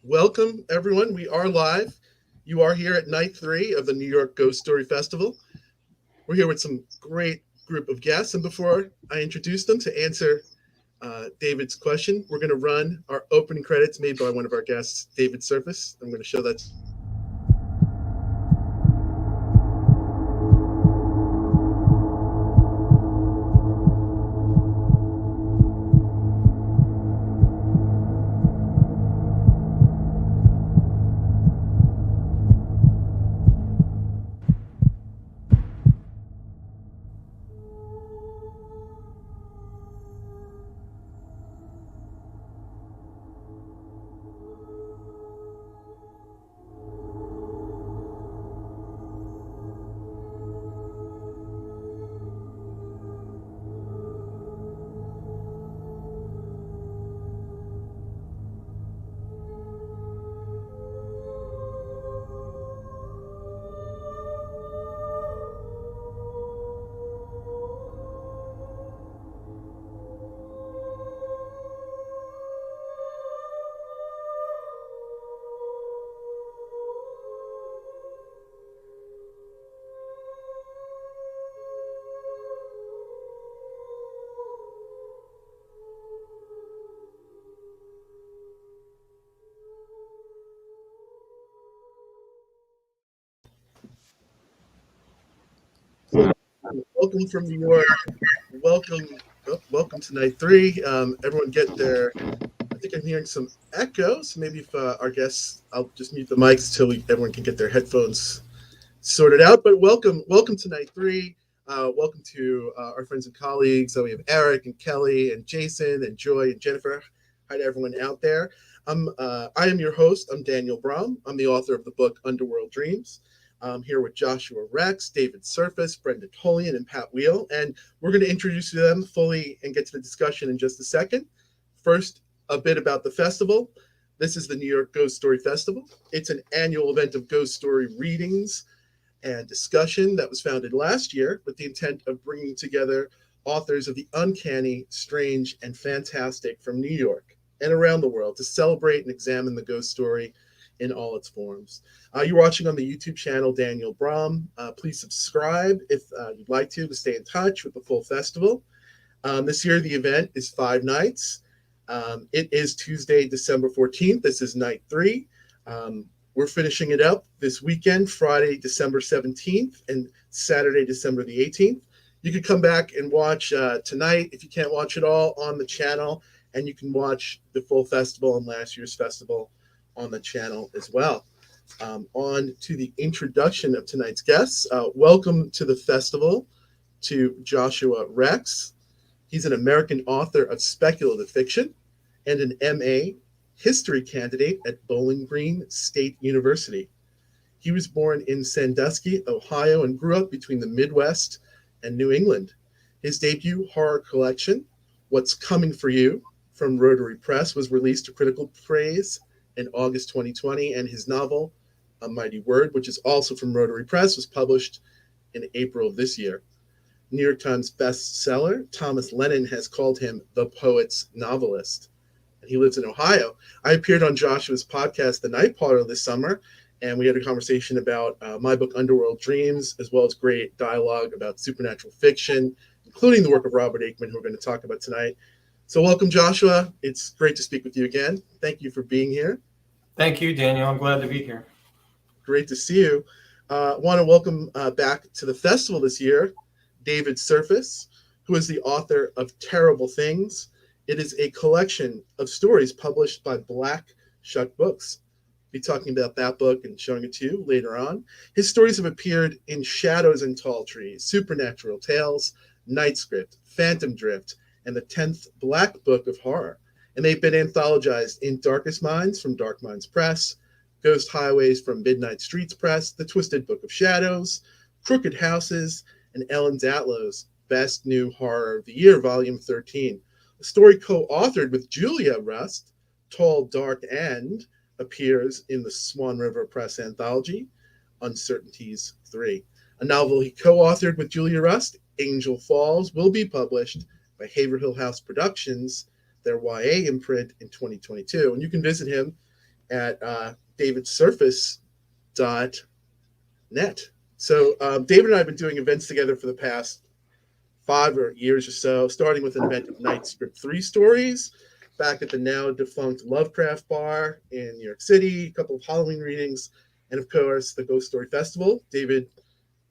Welcome, everyone. We are live. You are here at night three of the New York Ghost Story Festival. We're here with some great group of guests. And before I introduce them to answer David's question, we're going to run our opening credits made by one of our guests, David Surface. I'm going to show that to you now. Welcome from New York. Welcome to night three. Everyone get their. I think I'm hearing some echoes. Maybe if our guests, I'll just mute the mics until everyone can get their headphones sorted out. But welcome to night three. Welcome to our friends and colleagues. So we have Eric and Kelly and Jason and Joy and Jennifer. Hi to everyone out there. I am your host. I'm Daniel Braum. I'm the author of the book Underworld Dreams. I'm here with Joshua Rex, David Surface, Brenda Tolian, and Pat Wehl. And we're going to introduce them fully and get to the discussion in just a second. First, a bit about the festival. This is the New York Ghost Story Festival. It's an annual event of ghost story readings and discussion that was founded last year with the intent of bringing together authors of the uncanny, strange, and fantastic from New York and around the world to celebrate and examine the ghost story in all its forms. You're watching on the YouTube channel Daniel Braum. Please subscribe if you'd like to stay in touch with the full festival. This year, the event is 5 nights. It is Tuesday, December 14th. This is night three. We're finishing it up this weekend, Friday, December 17th, and Saturday, December the 18th. You could come back and watch tonight if you can't watch it all on the channel, and you can watch the full festival and last year's festival on the channel as well. On to the introduction of tonight's guests. Welcome to the festival to Joshua Rex. He's an American author of speculative fiction and an MA history candidate at Bowling Green State University. He was born in Sandusky, Ohio, and grew up between the Midwest and New England. His debut horror collection, What's Coming for You, from Rotary Press, was released to critical praise in August 2020, and his novel, A Mighty Word, which is also from Rotary Press, was published in April of this year. New York Times bestseller, Thomas Lennon has called him the poet's novelist. And he lives in Ohio. I appeared on Joshua's podcast, The Night Parlor, this summer, and we had a conversation about my book, Underworld Dreams, as well as great dialogue about supernatural fiction, including the work of Robert Aikman, who we're going to talk about tonight. So welcome, Joshua. It's great to speak with you again. Thank you for being here. Thank you, Daniel. I'm glad to be here. Great to see you. Want to welcome back to the festival this year, David Surface, who is the author of Terrible Things. It is a collection of stories published by Black Shuck Books. Be talking about that book and showing it to you later on. His stories have appeared in Shadows and Tall Trees, Supernatural Tales, Night Script, Phantom Drift, and the 10th Black Book of Horror. And they've been anthologized in Darkest Minds from Dark Minds Press, Ghost Highways from Midnight Streets Press, The Twisted Book of Shadows, Crooked Houses, and Ellen Datlow's Best New Horror of the Year, Volume 13. A story co-authored with Julia Rust, Tall, Dark End, appears in the Swan River Press anthology, Uncertainties 3. A novel he co-authored with Julia Rust, Angel Falls, will be published by Haverhill House Productions, their YA imprint, in 2022. And you can visit him at davidsurface.net. So David and I have been doing events together for the past 5 years or so, starting with an event of Night Script 3 stories back at the now defunct Lovecraft Bar in New York City, a couple of Halloween readings, and of course the Ghost Story Festival. David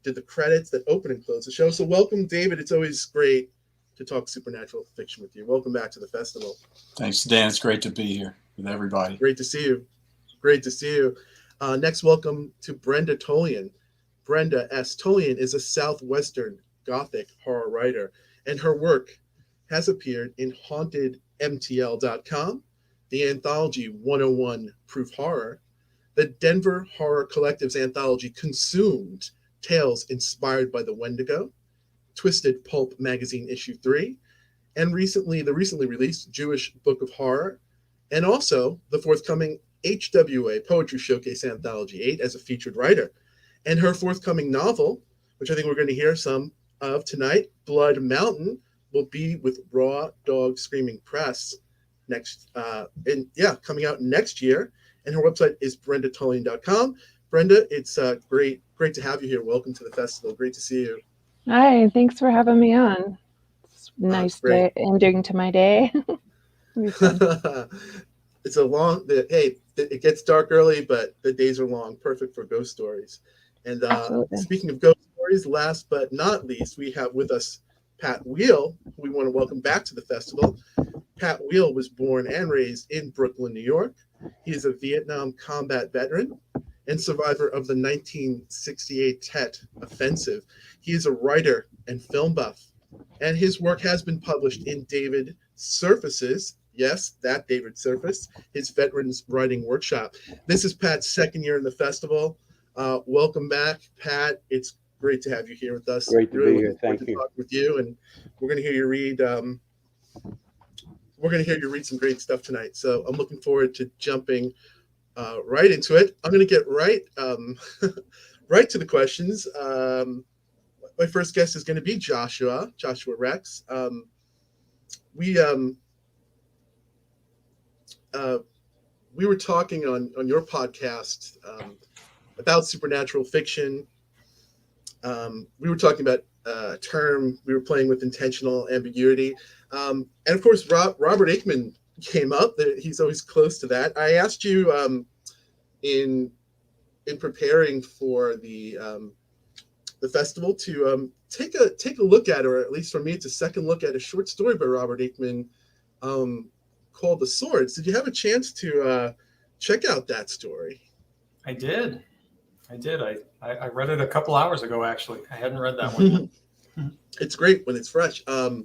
did the credits that open and close the show. So welcome, David. It's always great to talk supernatural fiction with you. Welcome back to the festival. Thanks, Dan. It's great to be here with everybody. Great to see you. Great to see you. Next, welcome to Brenda Tolian. Brenda S. Tolian is a Southwestern Gothic horror writer, and her work has appeared in HauntedMTL.com, the anthology 101 Proof Horror, the Denver Horror Collective's anthology Consumed, Tales Inspired by the Wendigo, Twisted Pulp Magazine Issue 3, and the recently released Jewish Book of Horror, and also the forthcoming HWA Poetry Showcase Anthology 8 as a featured writer. And her forthcoming novel, which I think we're going to hear some of tonight, Blood Mountain, will be with Raw Dog Screaming Press coming out next year. And her website is brendatolian.com. Brenda, it's great to have you here. Welcome to the festival. Great to see you. Hi, thanks for having me on. It's nice day, ending to my day. It's it gets dark early, but the days are long, perfect for ghost stories. And speaking of ghost stories, last but not least, we have with us Pat Wehl, who we want to welcome back to the festival. Pat Wehl was born and raised in Brooklyn, New York. He is a Vietnam combat veteran and survivor of the 1968 Tet Offensive. He is a writer and film buff, and his work has been published in David Surface's, yes, that David Surface, his Veterans Writing Workshop. This is Pat's second year in the festival. Welcome back, Pat. It's great to have you here with us. Great to be here. Thank you. Talk with you, and we're going to hear you read. We're going to hear you read some great stuff tonight. So I'm looking forward to jumping right into it. I'm going to get right to the questions. My first guest is going to be Joshua Rex. We were talking on your podcast about supernatural fiction. We were talking about a term we were playing with, intentional ambiguity. And of course, Robert Aikman came up. He's always close to that. I asked you in preparing for the festival to take a look at, or at least for me, it's a second look at a short story by Robert Aikman called The Swords. Did you have a chance to check out that story? I did. I read it a couple hours ago, actually. I hadn't read that one yet. It's great when it's fresh. I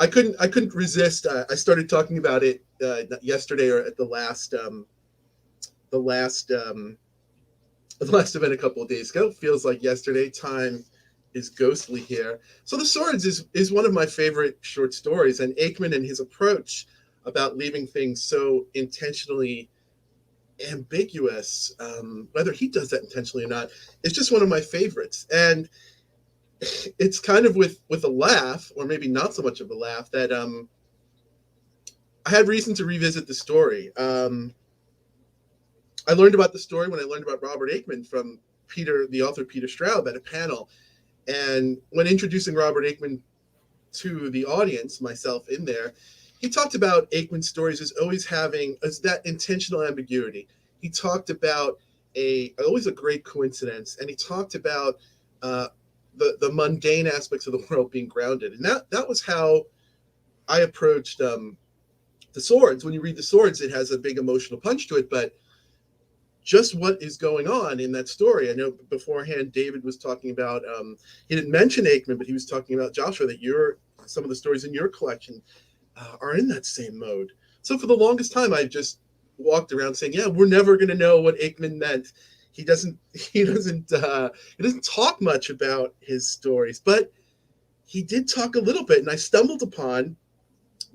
couldn't resist. I started talking about it yesterday, or at the last event a couple of days ago. Feels like yesterday. Time is ghostly here. So The Swords is one of my favorite short stories, and Aikman and his approach about leaving things so intentionally ambiguous, whether he does that intentionally or not, it's just one of my favorites. And it's kind of with a laugh, or maybe not so much of a laugh, that I had reason to revisit the story. I learned about the story when I learned about Robert Aikman from the author Peter Straub at a panel. And when introducing Robert Aikman to the audience, myself in there, he talked about Aikman's stories as always having that intentional ambiguity. He talked about always a great coincidence, and he talked about the mundane aspects of the world being grounded. And that was how I approached The Swords. When you read The Swords, it has a big emotional punch to it, but just what is going on in that story. I know beforehand David was talking about, he didn't mention Aikman, but he was talking about, Joshua, that some of the stories in your collection are in that same mode. So for the longest time, I've just walked around saying, yeah, we're never going to know what Aikman meant. He doesn't talk much about his stories, but he did talk a little bit. And I stumbled upon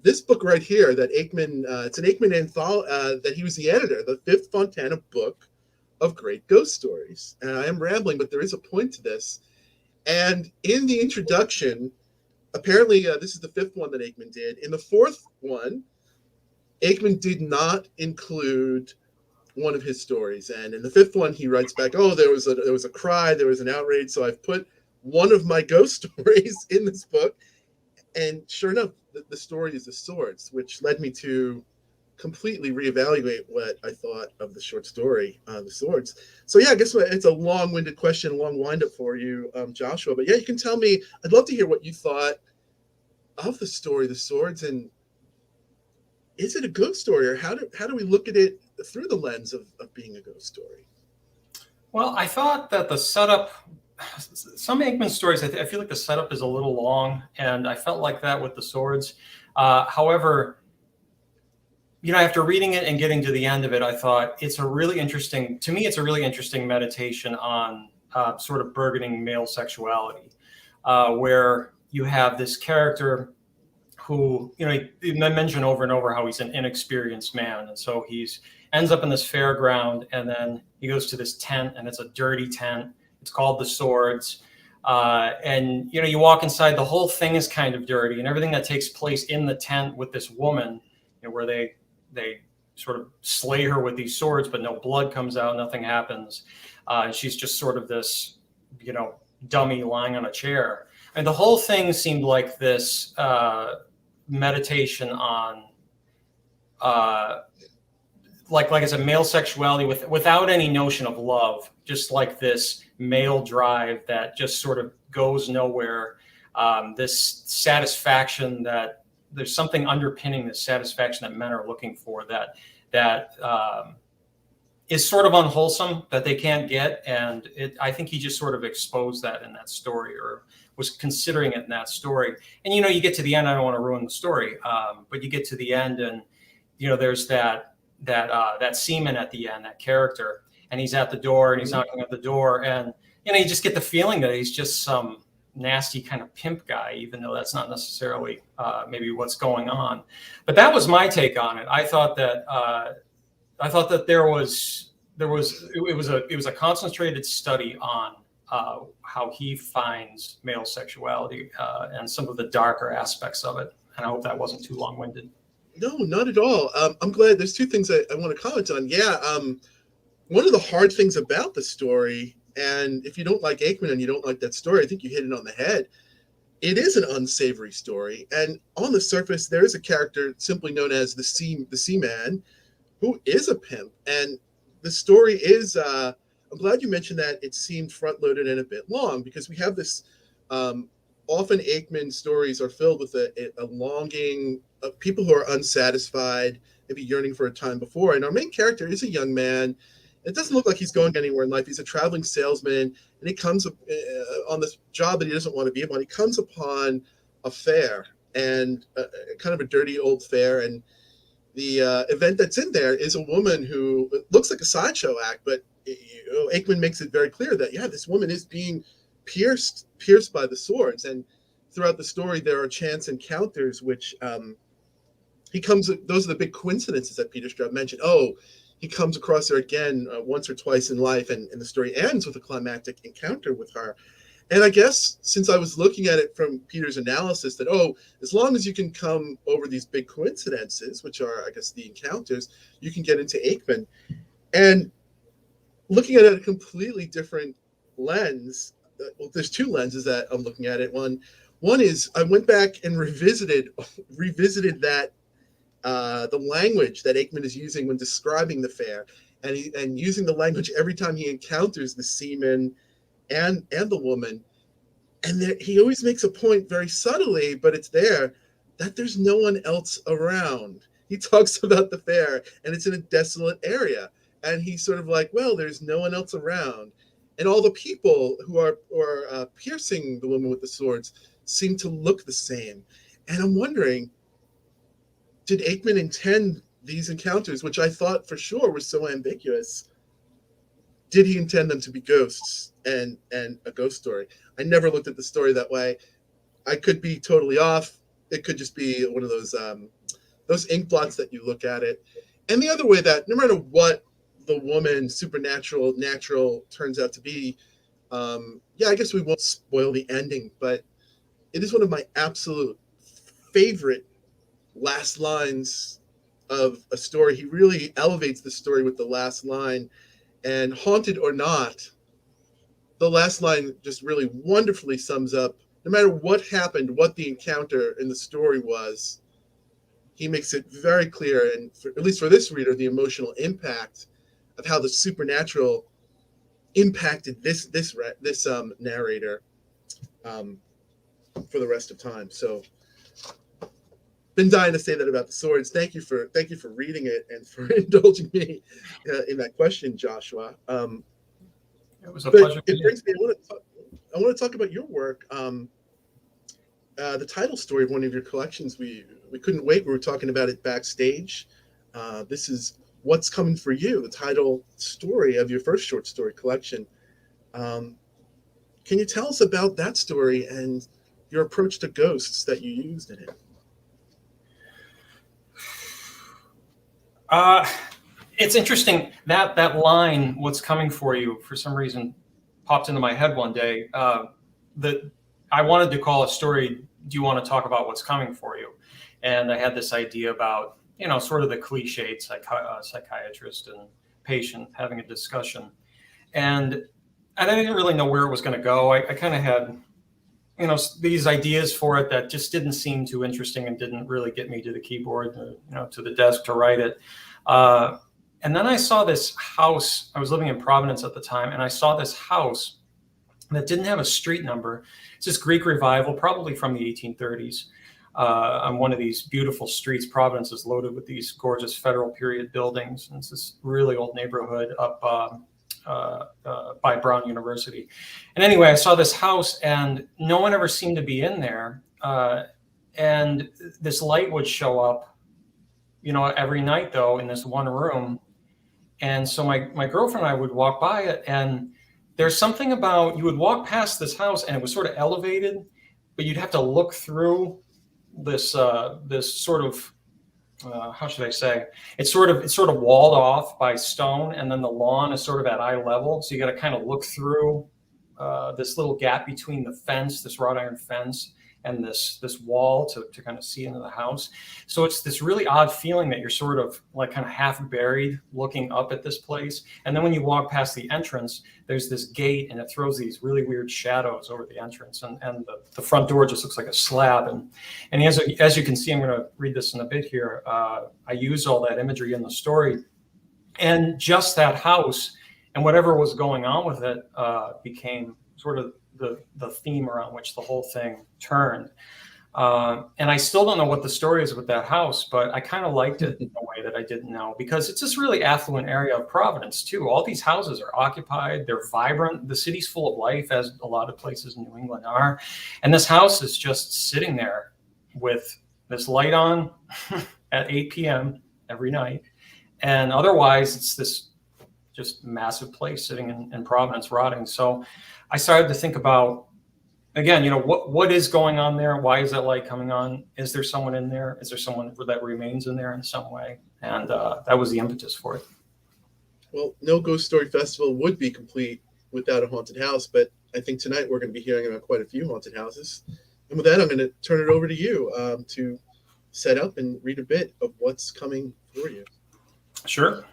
this book right here that Aikman, it's an Aikman anthology that he was the editor, the Fifth Fontana Book of Great Ghost Stories. And I am rambling, but there is a point to this. And in the introduction, apparently this is the fifth one that Aikman did. In the fourth one, Aikman did not include one of his stories. And in the fifth one, he writes back, "Oh, there was a cry, there was an outrage, so I've put one of my ghost stories in this book." And sure enough, the story is The Swords, which led me to completely reevaluate what I thought of the short story, The Swords. So yeah, I guess it's a long-winded question, a long wind-up for you, Joshua. But yeah, you can tell me, I'd love to hear what you thought of the story, The Swords, and is it a ghost story, or how do we look at it through the lens of being a ghost story? Well, I thought that the setup, some Aikman stories, I feel like the setup is a little long, and I felt like that with The Swords. However, after reading it and getting to the end of it, I thought it's a really interesting meditation on sort of burgeoning male sexuality, where you have this character who, you mentioned over and over how he's an inexperienced man. And so ends up in this fairground, and then he goes to this tent, and it's a dirty tent. It's called The Swords. And, you walk inside, the whole thing is kind of dirty, and everything that takes place in the tent with this woman, where they sort of slay her with these swords, but no blood comes out, nothing happens. And she's just sort of this, dummy lying on a chair. And the whole thing seemed like this meditation on, like I said, male sexuality without any notion of love, just like this male drive that just sort of goes nowhere. This satisfaction that there's something underpinning this satisfaction that men are looking for that is sort of unwholesome, that they can't get. And I think he just sort of exposed that in that story, or was considering it in that story. And, you get to the end, I don't want to ruin the story, but you get to the end, and, there's that seaman at the end, that character, and he's at the door, and he's knocking at the door, and, you just get the feeling that he's just some nasty kind of pimp guy, even though that's not necessarily maybe what's going on. But that was my take on it. I thought that it was a concentrated study on how he finds male sexuality and some of the darker aspects of it. And I hope that wasn't too long-winded. No, not at all. I'm glad. There's two things I want to comment on. Yeah, one of the hard things about the story, and if you don't like Aikman and you don't like that story, I think you hit it on the head. It is an unsavory story, and on the surface, there is a character simply known as the Seaman, who is a pimp. And the story is, I'm glad you mentioned that it seemed front-loaded and a bit long, because we have this, often Aikman stories are filled with a longing of people who are unsatisfied, maybe yearning for a time before. And our main character is a young man. It doesn't look like he's going anywhere in life. He's a traveling salesman, and he comes on this job that he doesn't want to be on. He comes upon a fair, and kind of a dirty old fair, and the event that's in there is a woman who looks like a sideshow act, but Aikman makes it very clear that, yeah, this woman is being pierced by the swords. And throughout the story, there are chance encounters, which those are the big coincidences that Peter Straub mentioned. Oh, he comes across her again once or twice in life, and the story ends with a climactic encounter with her. And I guess since I was looking at it from Peter's analysis, that, as long as you can come over these big coincidences, which are, I guess, the encounters, you can get into Aikman. And looking at it a completely different lens, there's two lenses that I'm looking at it. One is I went back and revisited that the language that Aikman is using when describing the fair, and using the language every time he encounters the seaman and the woman. And he always makes a point very subtly, but it's there, that there's no one else around. He talks about the fair, and it's in a desolate area, and he's sort of like, well, there's no one else around, and all the people who are piercing the woman with the swords seem to look the same. And I'm wondering, did Aikman intend these encounters, which I thought for sure were so ambiguous? Did he intend them to be ghosts and a ghost story? I never looked at the story that way. I could be totally off. It could just be one of those ink blots that you look at it. And the other way, that no matter what the woman, supernatural, natural, turns out to be, I guess we won't spoil the ending, but it is one of my absolute favorite last lines of a story. He really elevates the story with the last line. And haunted or not, the last line just really wonderfully sums up, no matter what happened, what the encounter in the story was, he makes it very clear, and at least for this reader, the emotional impact of how the supernatural impacted this narrator for the rest of time. So, been dying to say that about the swords. Thank you for reading it and for indulging me in that question, Joshua. It was a pleasure. It brings me. I want to talk about your work. The title story of one of your collections. We couldn't wait. We were talking about it backstage. This is What's Coming for You, the title story of your first short story collection. Can you tell us about that story and your approach to ghosts that you used in it? It's interesting that line, "What's coming for you," for some reason popped into my head one day. That I wanted to call a story, "Do you want to talk about what's coming for you?" And I had this idea about, sort of the cliched psychiatrist and patient having a discussion. And I didn't really know where it was going to go. I kind of had, these ideas for it that just didn't seem too interesting and didn't really get me to the keyboard, to the desk to write it. And then I saw this house. I was living in Providence at the time, and I saw this house that didn't have a street number. It's this Greek revival, probably from the 1830s. On one of these beautiful streets. Providence is loaded with these gorgeous federal period buildings. And it's this really old neighborhood up by Brown University. And anyway, I saw this house and no one ever seemed to be in there. And this light would show up, every night though, in this one room. And so my girlfriend and I would walk by it, and there's something about, you would walk past this house and it was sort of elevated, but you'd have to look through this sort of, how should I say? It's sort of walled off by stone, and then the lawn is sort of at eye level. So you got to kind of look through this little gap between the fence, this wrought iron fence, and this wall to kind of see into the house. So it's this really odd feeling that you're sort of like kind of half buried looking up at this place. And then when you walk past the entrance, there's this gate and it throws these really weird shadows over the entrance. And the front door just looks like a slab. And as you can see, I'm going to read this in a bit here. I use all that imagery in the story. And just that house and whatever was going on with it became sort of the theme around which the whole thing turned. And I still don't know what the story is with that house, but I kind of liked it in a way that I didn't know, because it's this really affluent area of Providence too. All these houses are occupied, they're vibrant, the city's full of life, as a lot of places in New England are. And this house is just sitting there with this light on at 8 p.m. every night. And otherwise it's this just massive place sitting in Providence rotting. So I started to think about, again, what is going on there? Why is that light coming on? Is there someone in there? Is there someone that remains in there in some way? And that was the impetus for it. Well, no Ghost Story Festival would be complete without a haunted house, but I think tonight we're going to be hearing about quite a few haunted houses. And with that, I'm going to turn it over to you to set up and read a bit of what's coming for you. Sure.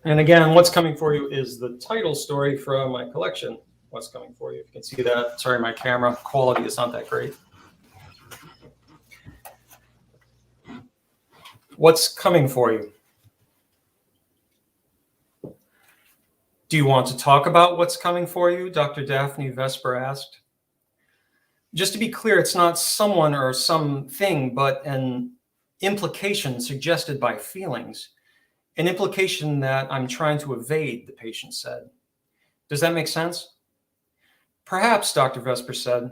And again, What's Coming for You is the title story from my collection, What's Coming for You. If you can see that. Sorry, my camera quality is not that great. What's coming for you? Do you want to talk about what's coming for you? Dr. Daphne Vesper asked. Just to be clear, it's not someone or something, but an implication suggested by feelings. An implication that I'm trying to evade, the patient said. Does that make sense? Perhaps, Dr. Vesper said.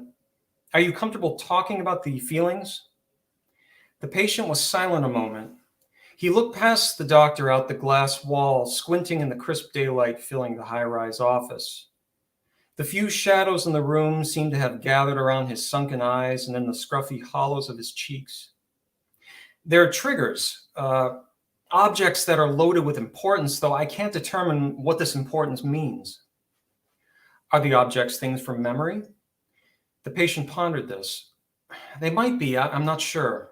Are you comfortable talking about the feelings? The patient was silent a moment. He looked past the doctor out the glass wall, squinting in the crisp daylight filling the high-rise office. The few shadows in the room seemed to have gathered around his sunken eyes and in the scruffy hollows of his cheeks. There are triggers, objects that are loaded with importance, though I can't determine what this importance means. Are the objects things from memory? The patient pondered this. They might be, I'm not sure.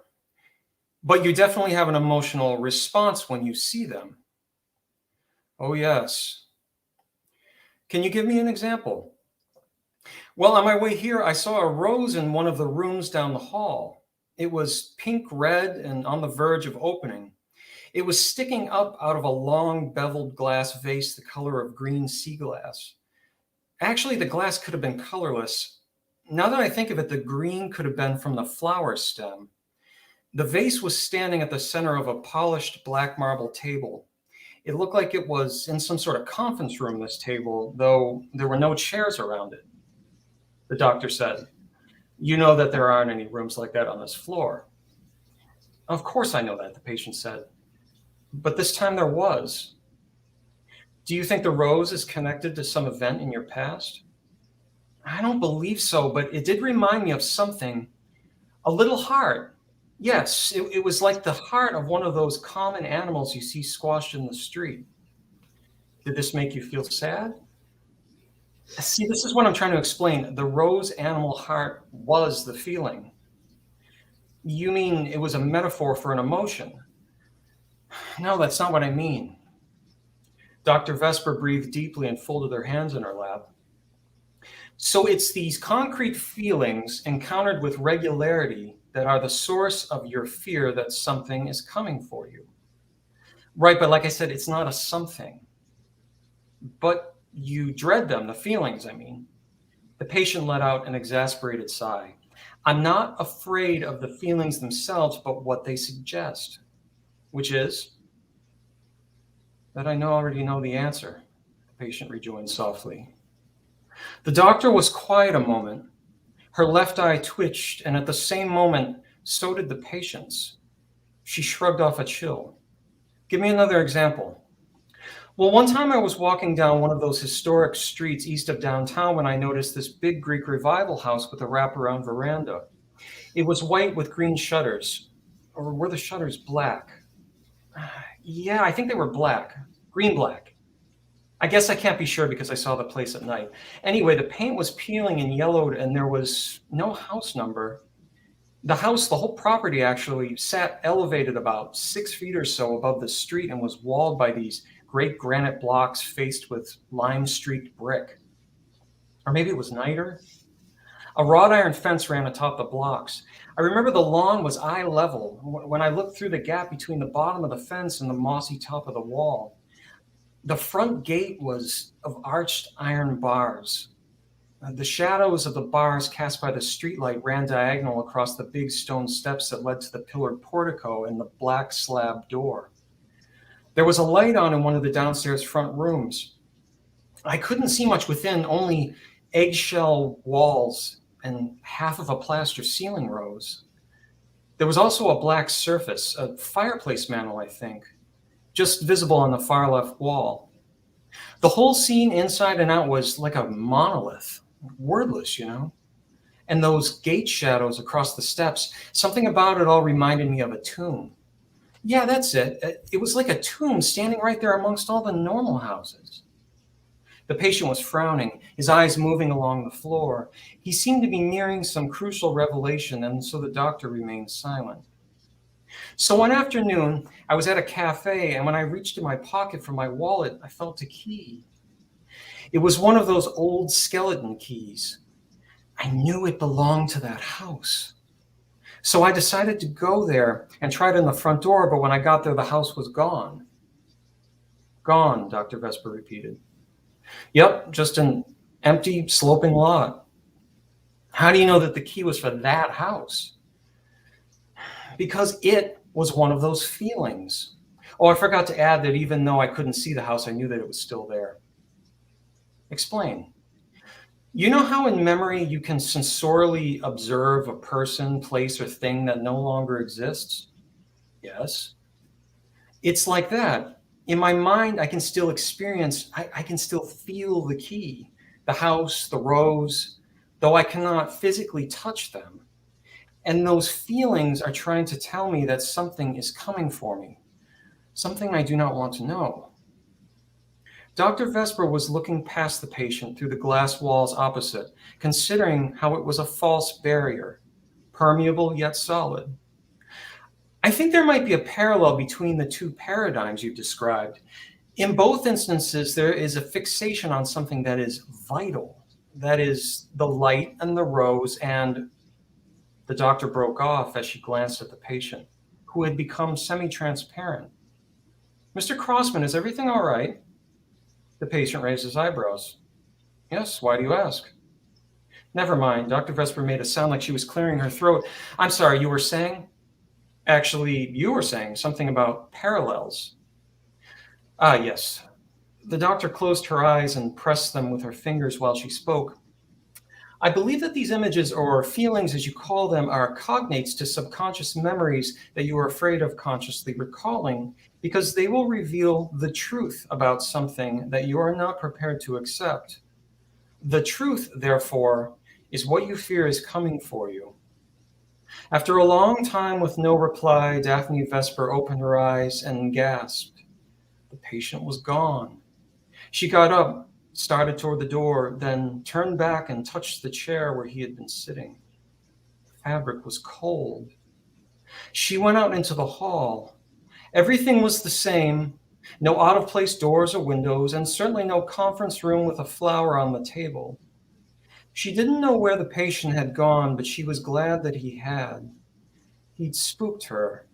But you definitely have an emotional response when you see them. Oh, yes. Can you give me an example? Well, on my way here, I saw a rose in one of the rooms down the hall. It was pink red and on the verge of opening. It was sticking up out of a long beveled glass vase the color of green sea glass. Actually, the glass could have been colorless. Now that I think of it, the green could have been from the flower stem. The vase was standing at the center of a polished black marble table. It looked like it was in some sort of conference room, this table, though there were no chairs around it. The doctor said, "You know that there aren't any rooms like that on this floor." "Of course I know that," the patient said. "But this time there was." "Do you think the rose is connected to some event in your past?" "I don't believe so, but it did remind me of something. A little heart. Yes, it was like the heart of one of those common animals you see squashed in the street." "Did this make you feel sad?" See, this is what I'm trying to explain. The rose animal heart was the feeling. "You mean it was a metaphor for an emotion?" "No, that's not what I mean." Dr. Vesper breathed deeply and folded her hands in her lap. "So it's these concrete feelings encountered with regularity that are the source of your fear that something is coming for you." "Right, but like I said, it's not a something." "But you dread them, the feelings, I mean." The patient let out an exasperated sigh. "I'm not afraid of the feelings themselves, but what they suggest." "Which is?" "That I already know the answer," the patient rejoined softly. The doctor was quiet a moment. Her left eye twitched, and at the same moment, so did the patient's. She shrugged off a chill. "Give me another example." "Well, one time I was walking down one of those historic streets east of downtown when I noticed this big Greek revival house with a wraparound veranda. It was white with green shutters. Or were the shutters black? Yeah, I think they were black. Green-black. I guess I can't be sure because I saw the place at night. Anyway, the paint was peeling and yellowed, and there was no house number. The house, the whole property actually, sat elevated about 6 feet or so above the street and was walled by these great granite blocks faced with lime-streaked brick. Or maybe it was niter. A wrought iron fence ran atop the blocks. I remember the lawn was eye level when I looked through the gap between the bottom of the fence and the mossy top of the wall. The front gate was of arched iron bars. The shadows of the bars cast by the streetlight ran diagonal across the big stone steps that led to the pillared portico and the black slab door. There was a light on in one of the downstairs front rooms. I couldn't see much within, only eggshell walls and half of a plaster ceiling rose. There was also a black surface, a fireplace mantel, I think, just visible on the far left wall. The whole scene inside and out was like a monolith, wordless, And those gate shadows across the steps, something about it all reminded me of a tomb. Yeah, that's it. It was like a tomb standing right there amongst all the normal houses. The patient was frowning, his eyes moving along the floor. He seemed to be nearing some crucial revelation, and so the doctor remained silent. So one afternoon, I was at a cafe, and when I reached in my pocket for my wallet, I felt a key. It was one of those old skeleton keys. I knew it belonged to that house. So I decided to go there and try it in the front door, but when I got there, the house was gone. Gone, Dr. Vesper repeated. Yep, just an empty, sloping lot. How do you know that the key was for that house? Because it was one of those feelings. Oh, I forgot to add that even though I couldn't see the house, I knew that it was still there. Explain. You know how in memory you can sensorially observe a person, place, or thing that no longer exists? Yes. It's like that. In my mind, I can still experience, I can still feel the key, the house, the rose, though I cannot physically touch them. And those feelings are trying to tell me that something is coming for me, something I do not want to know. Dr. Vesper was looking past the patient through the glass walls opposite, considering how it was a false barrier, permeable yet solid. I think there might be a parallel between the two paradigms you described. In both instances, there is a fixation on something that is vital, that is the light and the rose. And the doctor broke off as she glanced at the patient, who had become semi-transparent. Mr. Crossman, is everything all right? The patient raised his eyebrows. Yes, why do you ask? Never mind. Dr. Vesper made a sound like she was clearing her throat. I'm sorry, you were saying? Actually, you were saying something about parallels. Ah, yes. The doctor closed her eyes and pressed them with her fingers while she spoke. I believe that these images, or feelings as you call them, are cognates to subconscious memories that you are afraid of consciously recalling, because they will reveal the truth about something that you are not prepared to accept. The truth, therefore, is what you fear is coming for you. After a long time with no reply, Daphne Vesper opened her eyes and gasped. The patient was gone. She got up, started toward the door, then turned back and touched the chair where he had been sitting. The fabric was cold. She went out into the hall. Everything was the same. No out-of-place doors or windows, and certainly no conference room with a flower on the table. She didn't know where the patient had gone, but she was glad that he had. He'd spooked her.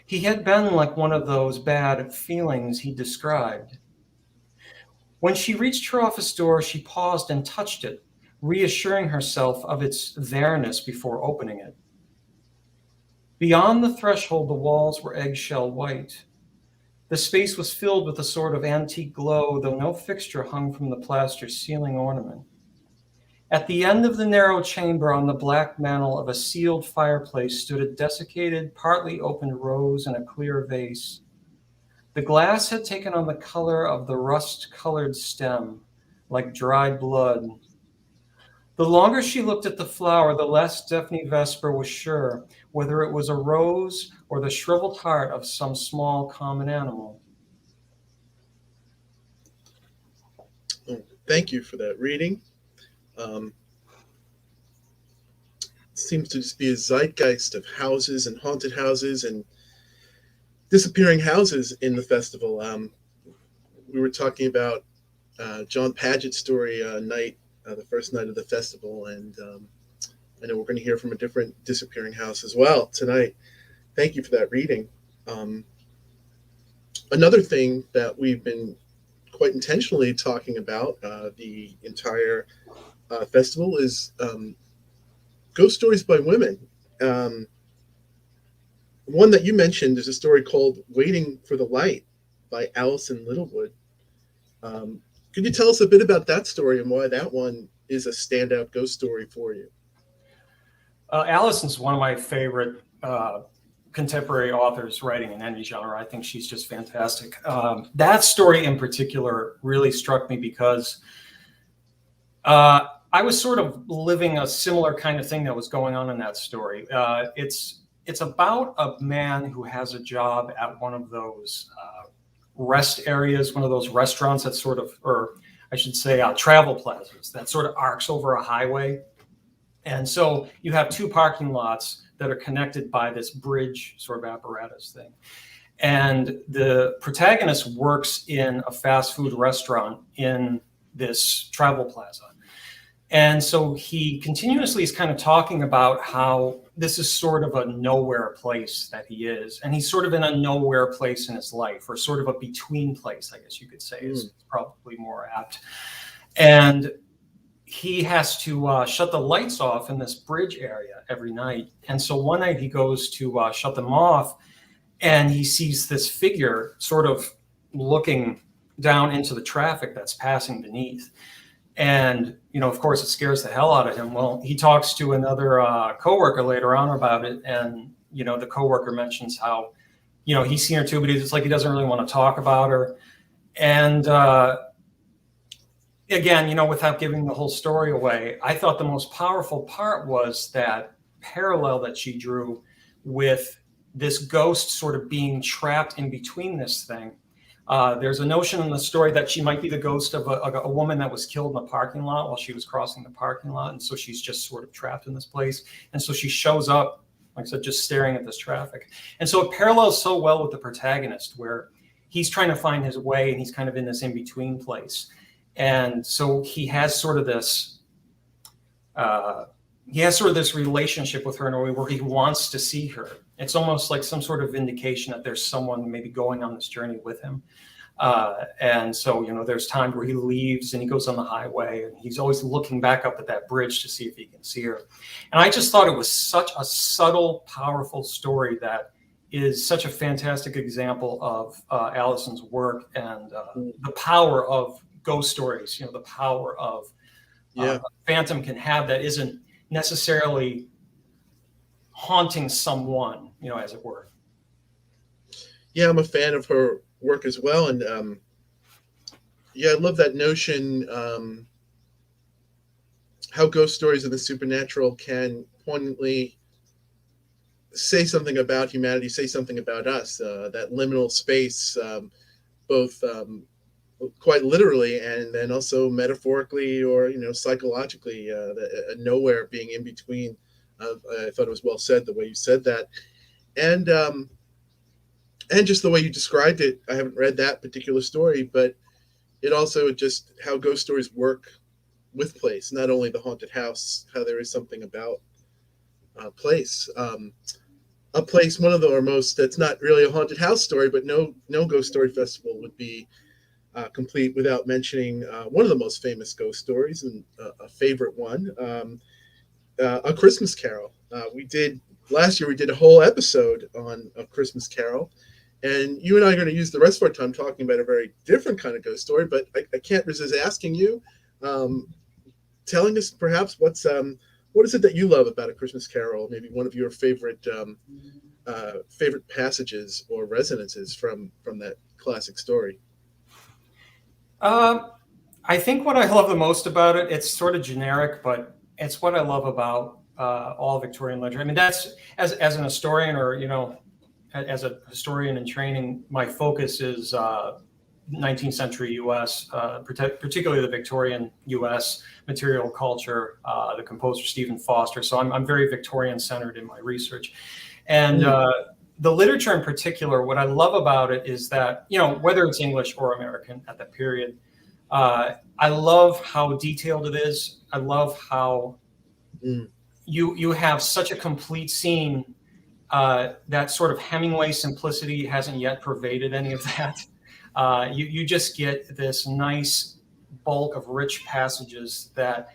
He had been like one of those bad feelings he described. When she reached her office door, she paused and touched it, reassuring herself of its there-ness before opening it. Beyond the threshold, the walls were eggshell white. The space was filled with a sort of antique glow, though no fixture hung from the plaster ceiling ornament. At the end of the narrow chamber, on the black mantel of a sealed fireplace, stood a desiccated, partly opened rose in a clear vase. The glass had taken on the color of the rust-colored stem, like dried blood. The longer she looked at the flower, the less Daphne Vesper was sure whether it was a rose or the shriveled heart of some small common animal. Thank you for that reading. Seems to just be a zeitgeist of houses and haunted houses and disappearing houses in the festival. We were talking about John Paget's story night, the first night of the festival, and I know we're going to hear from a different disappearing house as well tonight. Thank you for that reading. Another thing that we've been quite intentionally talking about the entire festival is ghost stories by women. One that you mentioned is a story called Waiting for the Light by Alison Littlewood. Could you tell us a bit about that story and why that one is a standout ghost story for you? Alison's one of my favorite contemporary authors writing in any genre. I think she's just fantastic. That story in particular really struck me because I was sort of living a similar kind of thing that was going on in that story. It's about a man who has a job at one of those rest areas, one of those restaurants that sort of, or I should say travel plazas that sort of arcs over a highway. And so you have two parking lots that are connected by this bridge sort of apparatus thing. And the protagonist works in a fast food restaurant in this travel plaza. And so he continuously is kind of talking about how this is sort of a nowhere place that he is. And he's sort of in a nowhere place in his life, or sort of a between place, I guess you could say, is probably more apt. And he has to shut the lights off in this bridge area every night. And so one night he goes to shut them off, and he sees this figure sort of looking down into the traffic that's passing beneath. And, you know, of course, it scares the hell out of him. Well, he talks to another coworker later on about it. And, you know, the coworker mentions how, you know, he's seen her too, but it's like he doesn't really want to talk about her. And again, you know, without giving the whole story away, I thought the most powerful part was that parallel that she drew with this ghost sort of being trapped in between this thing. There's a notion in the story that she might be the ghost of a woman that was killed in the parking lot while she was crossing the parking lot. And so she's just sort of trapped in this place. And so she shows up, like I said, just staring at this traffic. And so it parallels so well with the protagonist, where he's trying to find his way and he's kind of in this in-between place. And so he has sort of this, relationship with her in a way where he wants to see her. It's almost like some sort of indication that there's someone maybe going on this journey with him. And so, there's times where he leaves and he goes on the highway and he's always looking back up at that bridge to see if he can see her. And I just thought it was such a subtle, powerful story that is such a fantastic example of Allison's work and the power of ghost stories, the power of phantom can have that isn't necessarily haunting someone, as it were. Yeah, I'm a fan of her work as well. And I love that notion, how ghost stories of the supernatural can poignantly say something about humanity, say something about us, that liminal space, both quite literally and then also metaphorically or, psychologically, a nowhere being in between. I thought it was well said the way you said that. And just the way you described it. I haven't read that particular story, but it also just how ghost stories work with place, not only the haunted house, how there is something about place. A place, one of the most, that's not really a haunted house story, but no ghost story festival would be complete without mentioning one of the most famous ghost stories and a favorite one, A Christmas Carol. Last year we did a whole episode on A Christmas Carol, and you and I are going to use the rest of our time talking about a very different kind of ghost story, but I can't resist asking you, telling us perhaps what is it that you love about A Christmas Carol, maybe one of your favorite passages or resonances from that classic story. I think what I love the most about it, it's sort of generic, but it's what I love about all Victorian literature. I mean, that's as an historian, or as a historian in training, my focus is 19th century U.S., particularly the Victorian U.S. material culture, the composer Stephen Foster. So I'm very Victorian centered in my research, and the literature in particular. What I love about it is that whether it's English or American at that period, I love how detailed it is. I love how you have such a complete scene. That sort of Hemingway simplicity hasn't yet pervaded any of that. You just get this nice bulk of rich passages that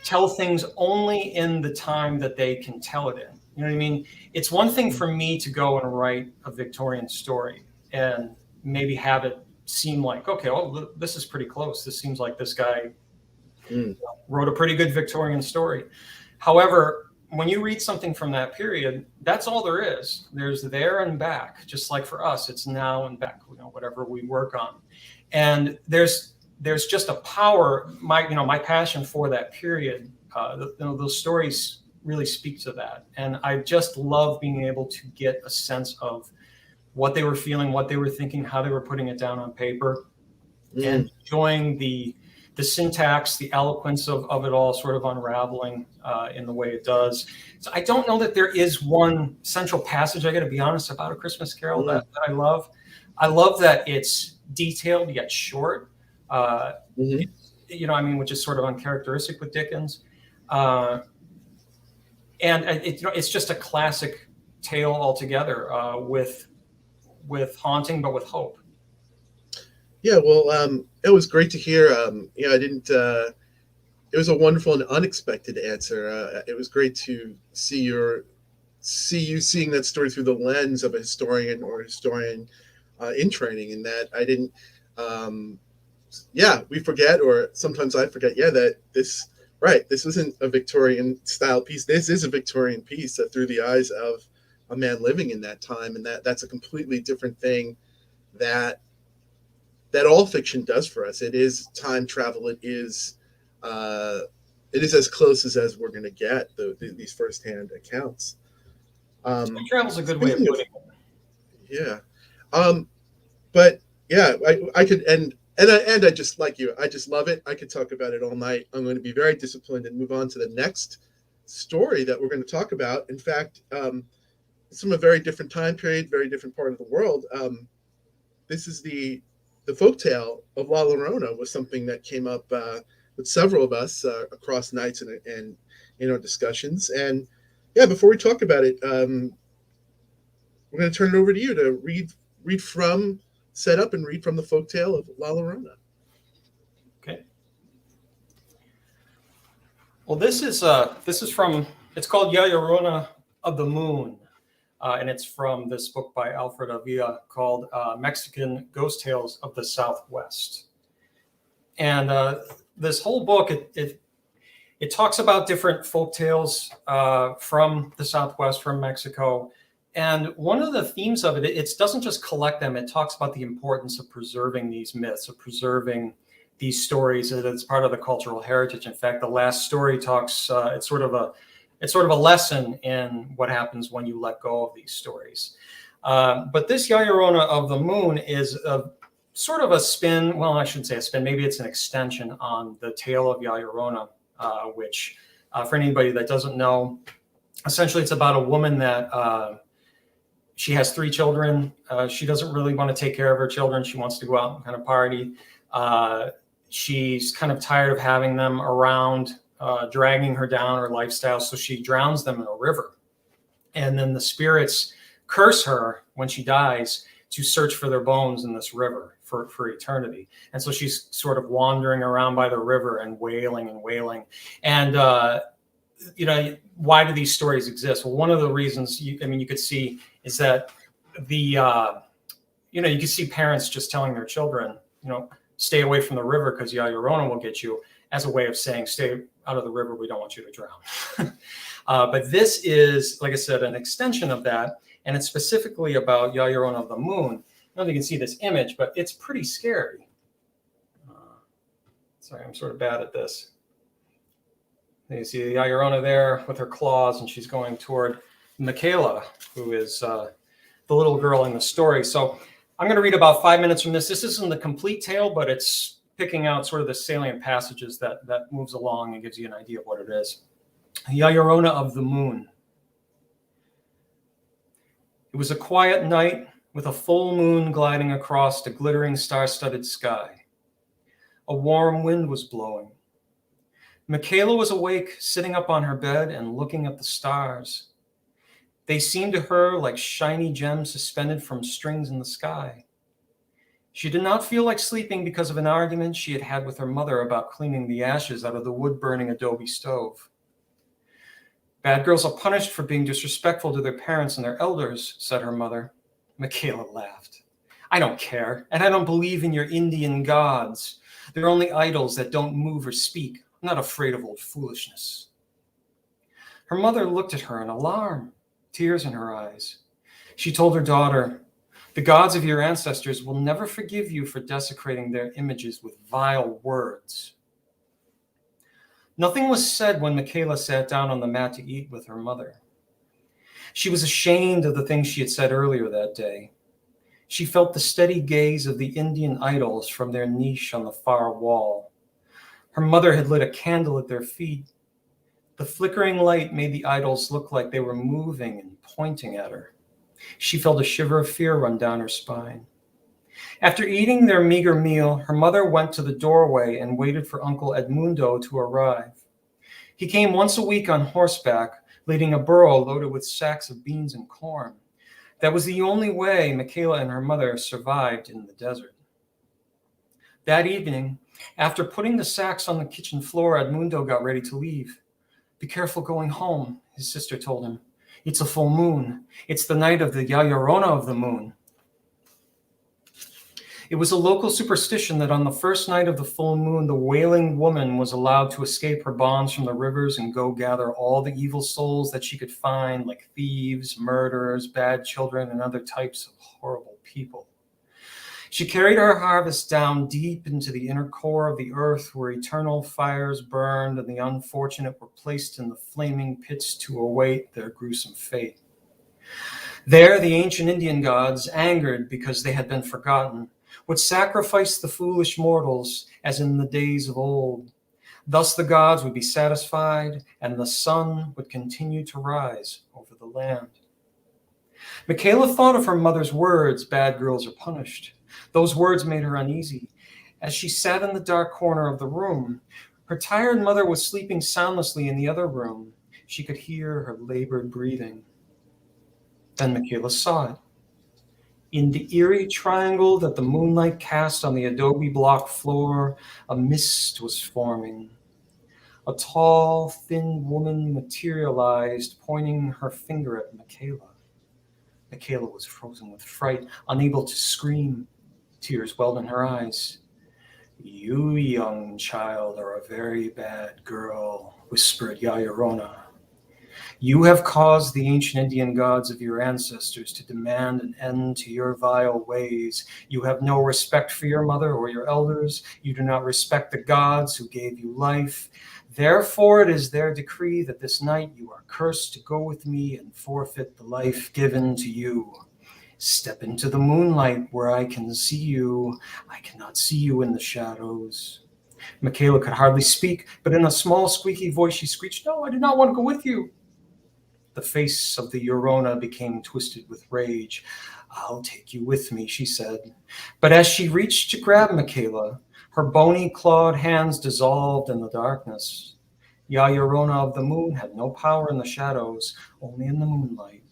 tell things only in the time that they can tell it in. You know what I mean? It's one thing for me to go and write a Victorian story and maybe have it seem like, okay, well, this is pretty close. This seems like this guy wrote a pretty good Victorian story. However, when you read something from that period, that's all there is. There's there and back, just like for us, it's now and back, whatever we work on. And there's just a power, my passion for that period, those stories really speak to that. And I just love being able to get a sense of what they were feeling, what they were thinking, how they were putting it down on paper, and enjoying the syntax, the eloquence of it all sort of unraveling in the way it does. So I don't know that there is one central passage, I got to be honest, about A Christmas Carol that I love. I love that it's detailed yet short, which is sort of uncharacteristic with Dickens. And it's just a classic tale altogether, with haunting, but with hope. Yeah, well, it was great to hear. I didn't. It was a wonderful and unexpected answer. It was great to see you seeing that story through the lens of a historian in training, and that I didn't. We forget, or sometimes I forget. That this isn't a Victorian style piece. This is a Victorian piece through the eyes of a man living in that time, and that's a completely different thing that all fiction does for us. It is time travel. It is as close as we're going to get these firsthand accounts. Time travel's a good way of putting it. Yeah. But Yeah, I could and I just like you. I just love it. I could talk about it all night. I'm going to be very disciplined and move on to the next story that we're going to talk about. In fact, it's from a very different time period, very different part of the world. This is the folktale of La Llorona was something that came up with several of us across nights and in our discussions. And yeah, before we talk about it, we're going to turn it over to you to read from, set up and read from the folktale of La Llorona. Okay. Well, this is from, it's called Yayarona of the Moon. And it's from this book by Alfred Avila called Mexican Ghost Tales of the Southwest. And this whole book, it talks about different folk tales from the Southwest, from Mexico. And one of the themes of it doesn't just collect them, it talks about the importance of preserving these myths, of preserving these stories as part of the cultural heritage. In fact, the last story talks, it's sort of a lesson in what happens when you let go of these stories. But this Yayarona of the Moon is sort of a spin, well, I shouldn't say a spin, maybe it's an extension on the tale of Yayarona, which for anybody that doesn't know, essentially it's about a woman that she has 3 children. She doesn't really want to take care of her children. She wants to go out and kind of party. She's kind of tired of having them around, dragging her down, her lifestyle. So she drowns them in a river. And then the spirits curse her when she dies to search for their bones in this river for eternity. And so she's sort of wandering around by the river and wailing and wailing. And, why do these stories exist? Well, one of the reasons you could see is that you can see parents just telling their children, stay away from the river because Yayarona will get you, as a way of saying, stay out of the river, we don't want you to drown. But this is, like I said, an extension of that, and it's specifically about Yayarona of the Moon. I don't know if you can see this image, but it's pretty scary. Sorry, I'm sort of bad at this. You see the Yayarona there with her claws, and she's going toward Michaela, who is the little girl in the story. So I'm going to read about 5 minutes from this. This isn't the complete tale, but it's picking out sort of the salient passages that moves along and gives you an idea of what it is. Yayarona of the Moon. It was a quiet night with a full moon gliding across a glittering star-studded sky. A warm wind was blowing. Michaela was awake, sitting up on her bed and looking at the stars. They seemed to her like shiny gems suspended from strings in the sky. She did not feel like sleeping because of an argument she had had with her mother about cleaning the ashes out of the wood-burning adobe stove. Bad girls are punished for being disrespectful to their parents and their elders, said her mother. Michaela laughed. I don't care, and I don't believe in your Indian gods. They're only idols that don't move or speak. I'm not afraid of old foolishness. Her mother looked at her in alarm, tears in her eyes. She told her daughter, the gods of your ancestors will never forgive you for desecrating their images with vile words. Nothing was said when Michaela sat down on the mat to eat with her mother. She was ashamed of the things she had said earlier that day. She felt the steady gaze of the Indian idols from their niche on the far wall. Her mother had lit a candle at their feet. The flickering light made the idols look like they were moving and pointing at her. She felt a shiver of fear run down her spine. After eating their meager meal, her mother went to the doorway and waited for Uncle Edmundo to arrive. He came once a week on horseback, leading a burro loaded with sacks of beans and corn. That was the only way Michaela and her mother survived in the desert. That evening, after putting the sacks on the kitchen floor, Edmundo got ready to leave. Be careful going home, his sister told him. It's a full moon. It's the night of the Yayarona of the Moon. It was a local superstition that on the first night of the full moon, the wailing woman was allowed to escape her bonds from the rivers and go gather all the evil souls that she could find, like thieves, murderers, bad children, and other types of horrible people. She carried her harvest down deep into the inner core of the earth where eternal fires burned and the unfortunate were placed in the flaming pits to await their gruesome fate. There, the ancient Indian gods, angered because they had been forgotten, would sacrifice the foolish mortals as in the days of old. Thus the gods would be satisfied, and the sun would continue to rise over the land. Michaela thought of her mother's words, "Bad girls are punished." Those words made her uneasy. As she sat in the dark corner of the room, her tired mother was sleeping soundlessly in the other room. She could hear her labored breathing. Then Michaela saw it. In the eerie triangle that the moonlight cast on the adobe block floor, a mist was forming. A tall, thin woman materialized, pointing her finger at Michaela. Michaela was frozen with fright, unable to scream. Tears welled in her eyes. "You, young child, are a very bad girl," whispered Yayarona. "You have caused the ancient Indian gods of your ancestors to demand an end to your vile ways. You have no respect for your mother or your elders. You do not respect the gods who gave you life. Therefore, it is their decree that this night you are cursed to go with me and forfeit the life given to you. Step into the moonlight where I can see you. I cannot see you in the shadows." Michaela could hardly speak, but in a small, squeaky voice she screeched, "No, I do not want to go with you." The face of the Yayarona became twisted with rage. "I'll take you with me," she said. But as she reached to grab Michaela, her bony clawed hands dissolved in the darkness. Yayarona of the moon had no power in the shadows, only in the moonlight.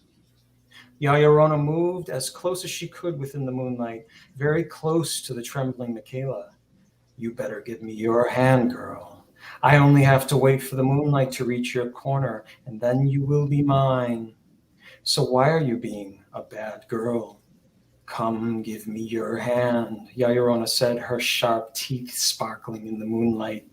Yayarona moved as close as she could within the moonlight, very close to the trembling Michaela. "You better give me your hand, girl. I only have to wait for the moonlight to reach your corner, and then you will be mine. So why are you being a bad girl? Come, give me your hand," Yayarona said, her sharp teeth sparkling in the moonlight.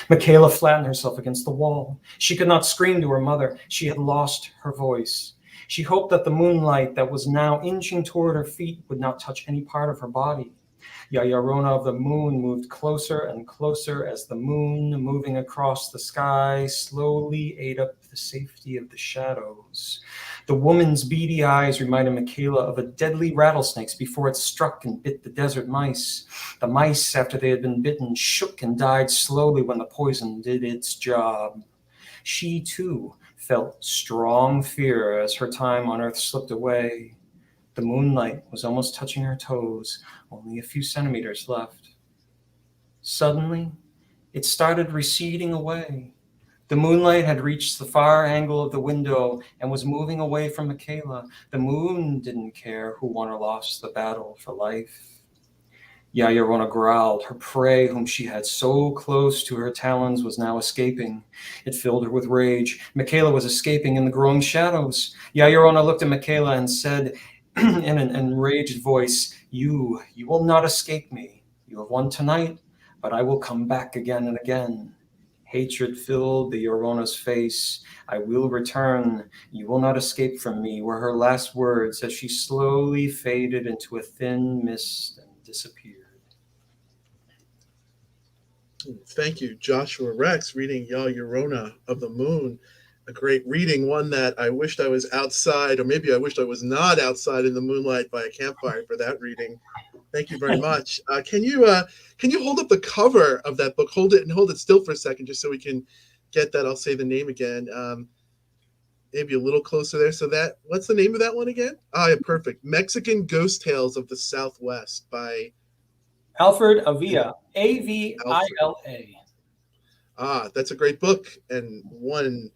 Michaela flattened herself against the wall. She could not scream to her mother. She had lost her voice. She hoped that the moonlight that was now inching toward her feet would not touch any part of her body. Yayarona of the moon moved closer and closer as the moon, moving across the sky, slowly ate up the safety of the shadows. The woman's beady eyes reminded Michaela of a deadly rattlesnake before it struck and bit the desert mice. The mice, after they had been bitten, shook and died slowly when the poison did its job. She, too, felt strong fear as her time on Earth slipped away. The moonlight was almost touching her toes, only a few centimeters left. Suddenly, it started receding away. The moonlight had reached the far angle of the window and was moving away from Michaela. The moon didn't care who won or lost the battle for life. Yayarona growled. Her prey, whom she had so close to her talons, was now escaping. It filled her with rage. Michaela was escaping in the growing shadows. Yayarona looked at Michaela and said in an enraged voice, You will not escape me. You have won tonight, but I will come back again and again." Hatred filled the Yarona's face. "I will return. You will not escape from me," were her last words as she slowly faded into a thin mist and disappeared. Thank you, Joshua Rex, reading Yayarona of the Moon. A great reading, one that I wished I was outside, or maybe I wished I was not outside in the moonlight by a campfire for that reading. Thank you very much. Can you hold up the cover of that book? Hold it still for a second, just so we can get that. I'll say the name again. Maybe a little closer there. So what's the name of that one again? Yeah, perfect. Mexican Ghost Tales of the Southwest by Alfred Avila, Avila. That's a great book, and one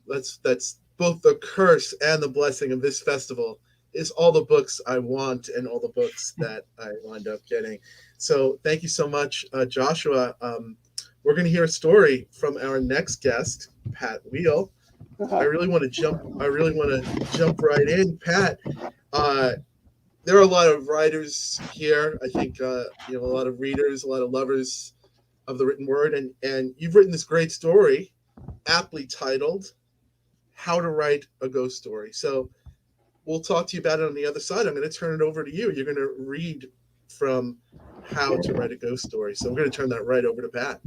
that's both the curse and the blessing of this festival is all the books I want and all the books that I wind up getting. So thank you so much, Joshua. We're going to hear a story from our next guest, Pat Wehl. I really want to jump right in, Pat. There are a lot of writers here. I think a lot of readers, a lot of lovers of the written word, and you've written this great story, aptly titled "How to Write a Ghost Story." So we'll talk to you about it on the other side. I'm going to turn it over to you. You're going to read from How to Write a Ghost Story. So I'm going to turn that right over to Pat.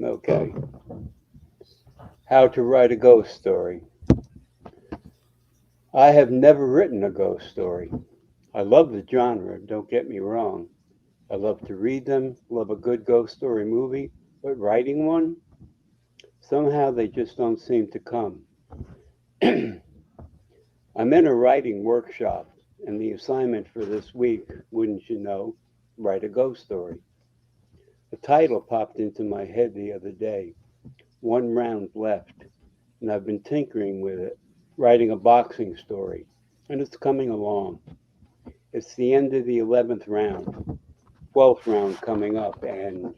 Okay. How to Write a Ghost Story. I have never written a ghost story. I love the genre, don't get me wrong, I love to read them, love a good ghost story movie, but writing one, somehow they just don't seem to come. I'm in a writing workshop, and the assignment for this week, wouldn't you know, write a ghost story. The title popped into my head the other day, One Round Left, and I've been tinkering with it, writing a boxing story, and it's coming along. It's the end of the 11th round, 12th round coming up, and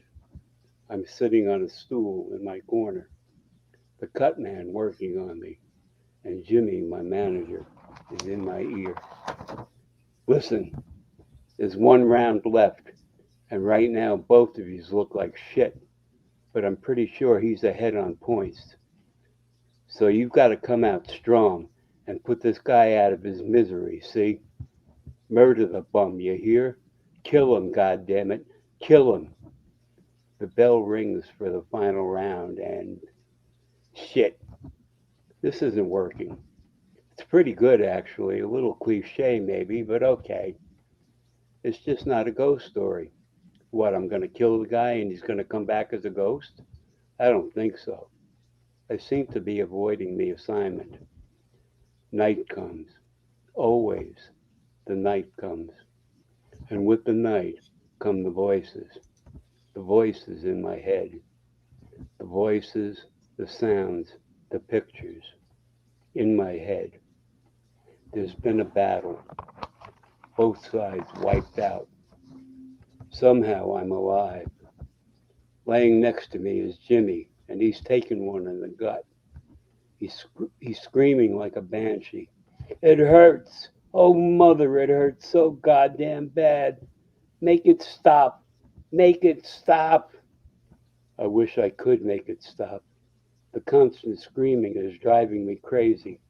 I'm sitting on a stool in my corner. The cut man working on me, and Jimmy, my manager, is in my ear. Listen, there's one round left, and right now both of you look like shit, but I'm pretty sure he's ahead on points. So you've got to come out strong and put this guy out of his misery, see? Murder the bum, you hear? Kill him, goddammit, kill him. The bell rings for the final round, and shit, this isn't working. It's pretty good, actually. A little cliche, maybe, but okay. It's just not a ghost story. What, I'm going to kill the guy and he's going to come back as a ghost? I don't think so. I seem to be avoiding the assignment. Night comes. Always, the night comes. And with the night come the voices in my head. The voices, the sounds, the pictures in my head. There's been a battle. Both sides wiped out. Somehow I'm alive. Laying next to me is Jimmy, and he's taken one in the gut. He's screaming like a banshee. It hurts. Oh, mother, it hurts so goddamn bad. Make it stop. Make it stop. I wish I could make it stop. The constant screaming is driving me crazy.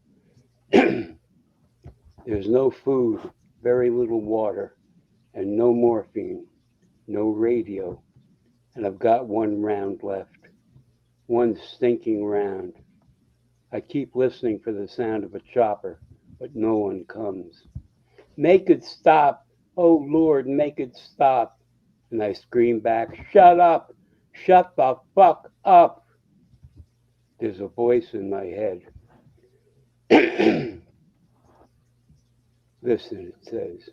There's no food, very little water, and no morphine, no radio. And I've got one round left. One stinking round. I keep listening for the sound of a chopper, but no one comes. Make it stop. Oh, Lord, make it stop. And I scream back, shut up. Shut the fuck up. There's a voice in my head. Listen, it says,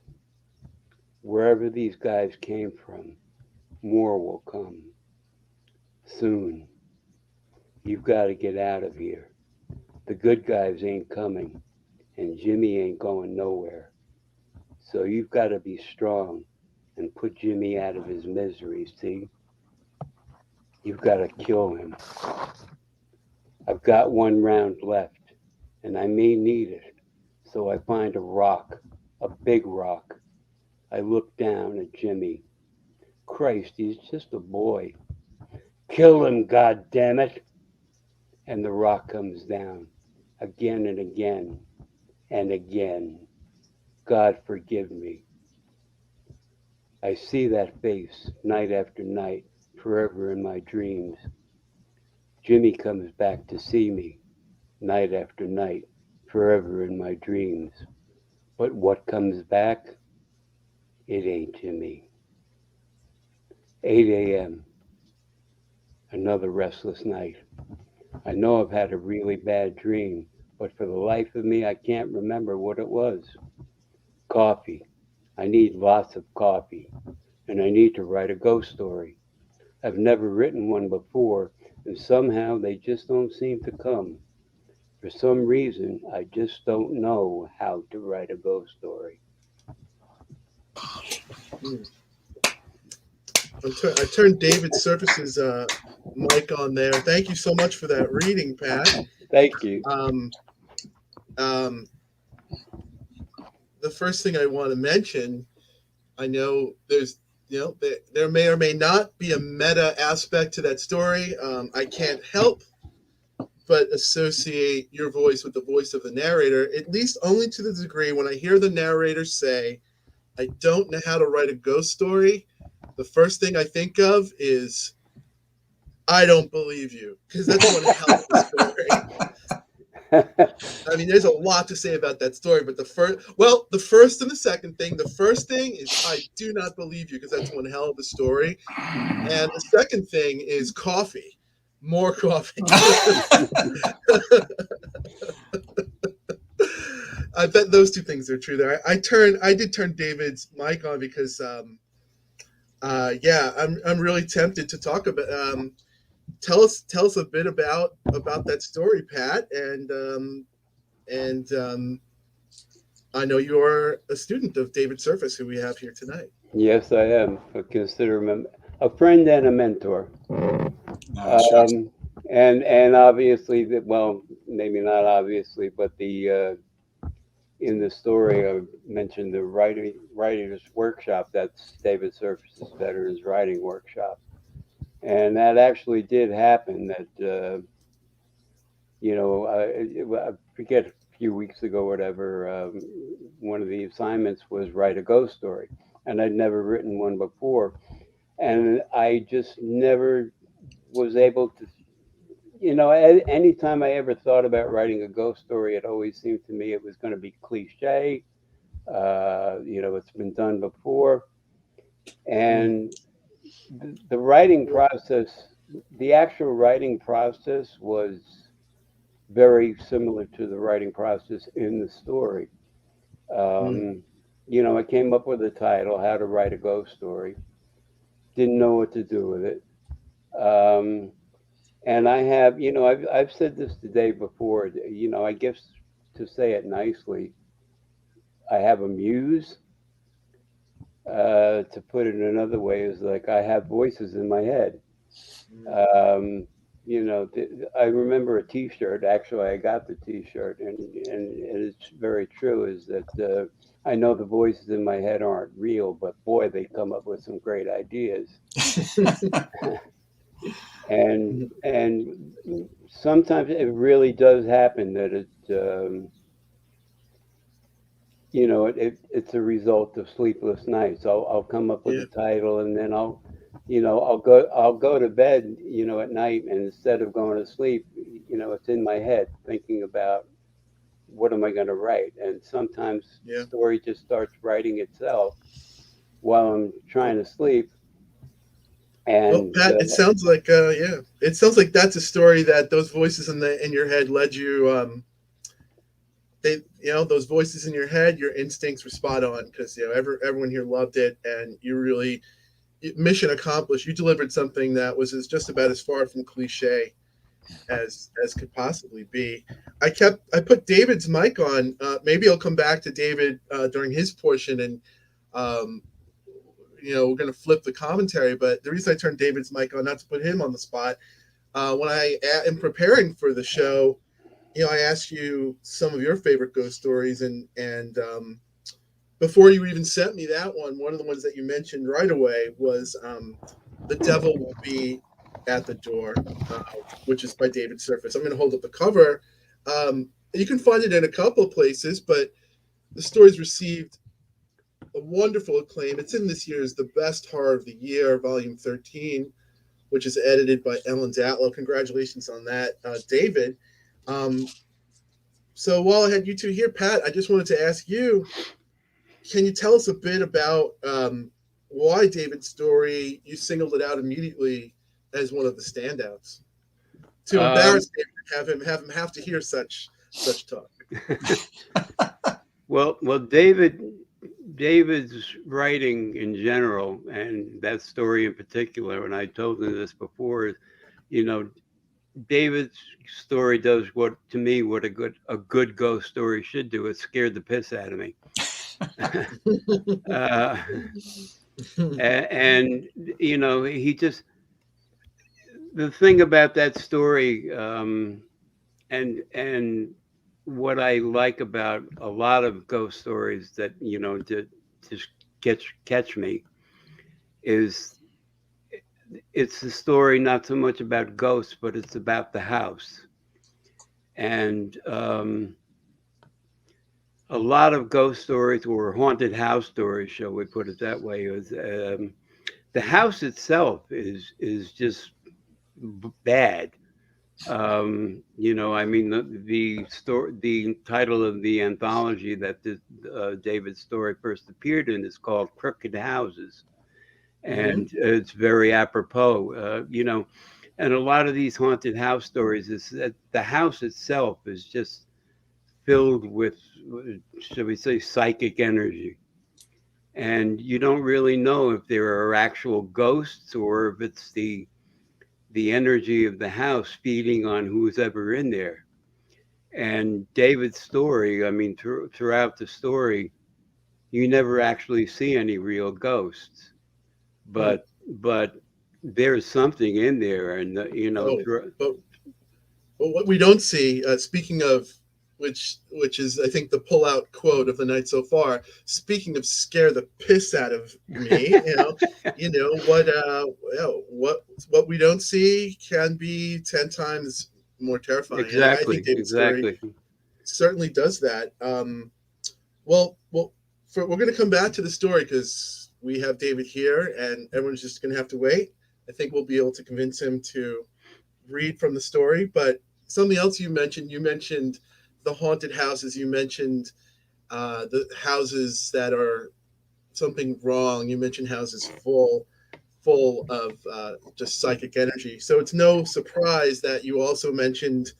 wherever these guys came from, more will come. Soon. You've got to get out of here. The good guys ain't coming, and Jimmy ain't going nowhere. So you've got to be strong and put Jimmy out of his misery, see? You've got to kill him. I've got one round left, and I may need it. So I find a rock, a big rock. I look down at Jimmy. Christ, he's just a boy. Kill him, goddammit. And the rock comes down again and again and again. God forgive me. I see that face night after night, forever in my dreams. Jimmy comes back to see me night after night, forever in my dreams. But what comes back? It ain't Jimmy. 8 a.m. Another restless night. I know I've had a really bad dream, but for the life of me, I can't remember what it was. Coffee. I need lots of coffee, and I need to write a ghost story. I've never written one before, and somehow they just don't seem to come. For some reason, I just don't know how to write a ghost story. I turned David Surface's mic on there. Thank you so much for that reading, Pat. Thank you. The first thing I want to mention, I know there's, there may or may not be a meta aspect to that story. I can't help but associate your voice with the voice of the narrator, at least only to the degree when I hear the narrator say, I don't know how to write a ghost story. The first thing I think of is, I don't believe you, because that's what helps the story. I mean, there's a lot to say about that story, but the first and the second thing. The first thing is I do not believe you because that's one hell of a story, and the second thing is coffee, more coffee. I bet those two things are true there. I did turn David's mic on because yeah, I'm really tempted to talk about. Tell us a bit about that story, Pat, and I know you're a student of David Surface, who we have here tonight. Yes, I am. I consider him a friend and a mentor. Shucks. And obviously, well, maybe not obviously, but the in the story I mentioned the writers workshop. That's David Surface's Veterans Writing Workshop, and that actually did happen. That I forget, a few weeks ago, whatever. One of the assignments was write a ghost story, and I'd never written one before, and I just never was able to. Anytime I ever thought about writing a ghost story, it always seemed to me it was going to be cliche. It's been done before. And the writing process, the actual writing process was very similar to the writing process in the story. I came up with a title, How to Write a Ghost Story. Didn't know what to do with it. And I have, I've said this today before, I guess to say it nicely, I have a muse. To put it another way is like I have voices in my head. I remember a T-shirt. Actually, I got the T-shirt, and it's very true. Is that I know the voices in my head aren't real, but boy, they come up with some great ideas. And sometimes it really does happen that it's a result of sleepless nights. I'll come up with a title, and then I'll go to bed, at night, and instead of going to sleep, it's in my head thinking about what am I going to write, and sometimes the story just starts writing itself while I'm trying to sleep. And Pat, it sounds like that's a story that those voices in your head led you. Those voices in your head, your instincts were spot on because everyone here loved it, and you really mission accomplished. You delivered something that was just about as far from cliche as could possibly be. I put David's mic on. Maybe I'll come back to David during his portion, and we're going to flip the commentary. But the reason I turned David's mic on, not to put him on the spot, when I am preparing for the show, I asked you some of your favorite ghost stories, and before you even sent me that one of the ones that you mentioned right away was The Devil Will Be at the Door, which is by David Surface. I'm going to hold up the cover. You can find it in a couple of places, but the story's received a wonderful acclaim. It's in this year's The Best Horror of the Year, Volume 13, which is edited by Ellen Datlow. Congratulations on that, David. So while I had you two here, Pat, I just wanted to ask you, can you tell us a bit about why David's story, you singled it out immediately as one of the standouts? To embarrass David, have him have to hear such talk. Well, David's writing in general, and that story in particular, and I told him this before, David's story does what a good ghost story should do. It scared the piss out of me. And he just, the thing about that story, and what I like about a lot of ghost stories that just catch me is it's the story not so much about ghosts, but it's about the house. And a lot of ghost stories, or haunted house stories, shall we put it that way, is the house itself is just bad. I mean, the story, the title of the anthology that David's story first appeared in is called Crooked Houses. And it's very apropos, and a lot of these haunted house stories is that the house itself is just filled with, shall we say, psychic energy. And you don't really know if there are actual ghosts or if it's the energy of the house feeding on who's ever in there. And David's story, I mean, throughout the story, you never actually see any real ghosts, but there's something in there, and but what we don't see, speaking of which is I think the pull-out quote of the night so far. Speaking of scare the piss out of me, what we don't see can be 10 times more terrifying. Exactly. And I think David's story certainly does that. We're going to come back to the story because we have David here, and everyone's just going to have to wait. I think we'll be able to convince him to read from the story. But something else you mentioned the haunted houses. You mentioned the houses that are something wrong. You mentioned houses full of just psychic energy. So it's no surprise that you also mentioned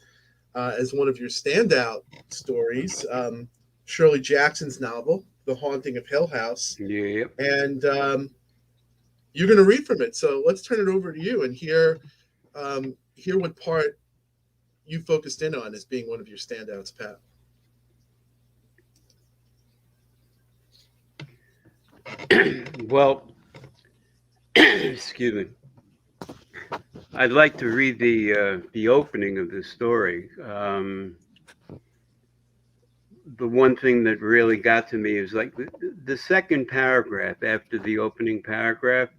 as one of your standout stories, Shirley Jackson's novel, The Haunting of Hill House. Yeah. And you're going to read from it. So let's turn it over to you and hear what part you focused in on as being one of your standouts, Pat. Well, excuse me. I'd like to read the opening of this story. The one thing that really got to me is like the second paragraph after the opening paragraph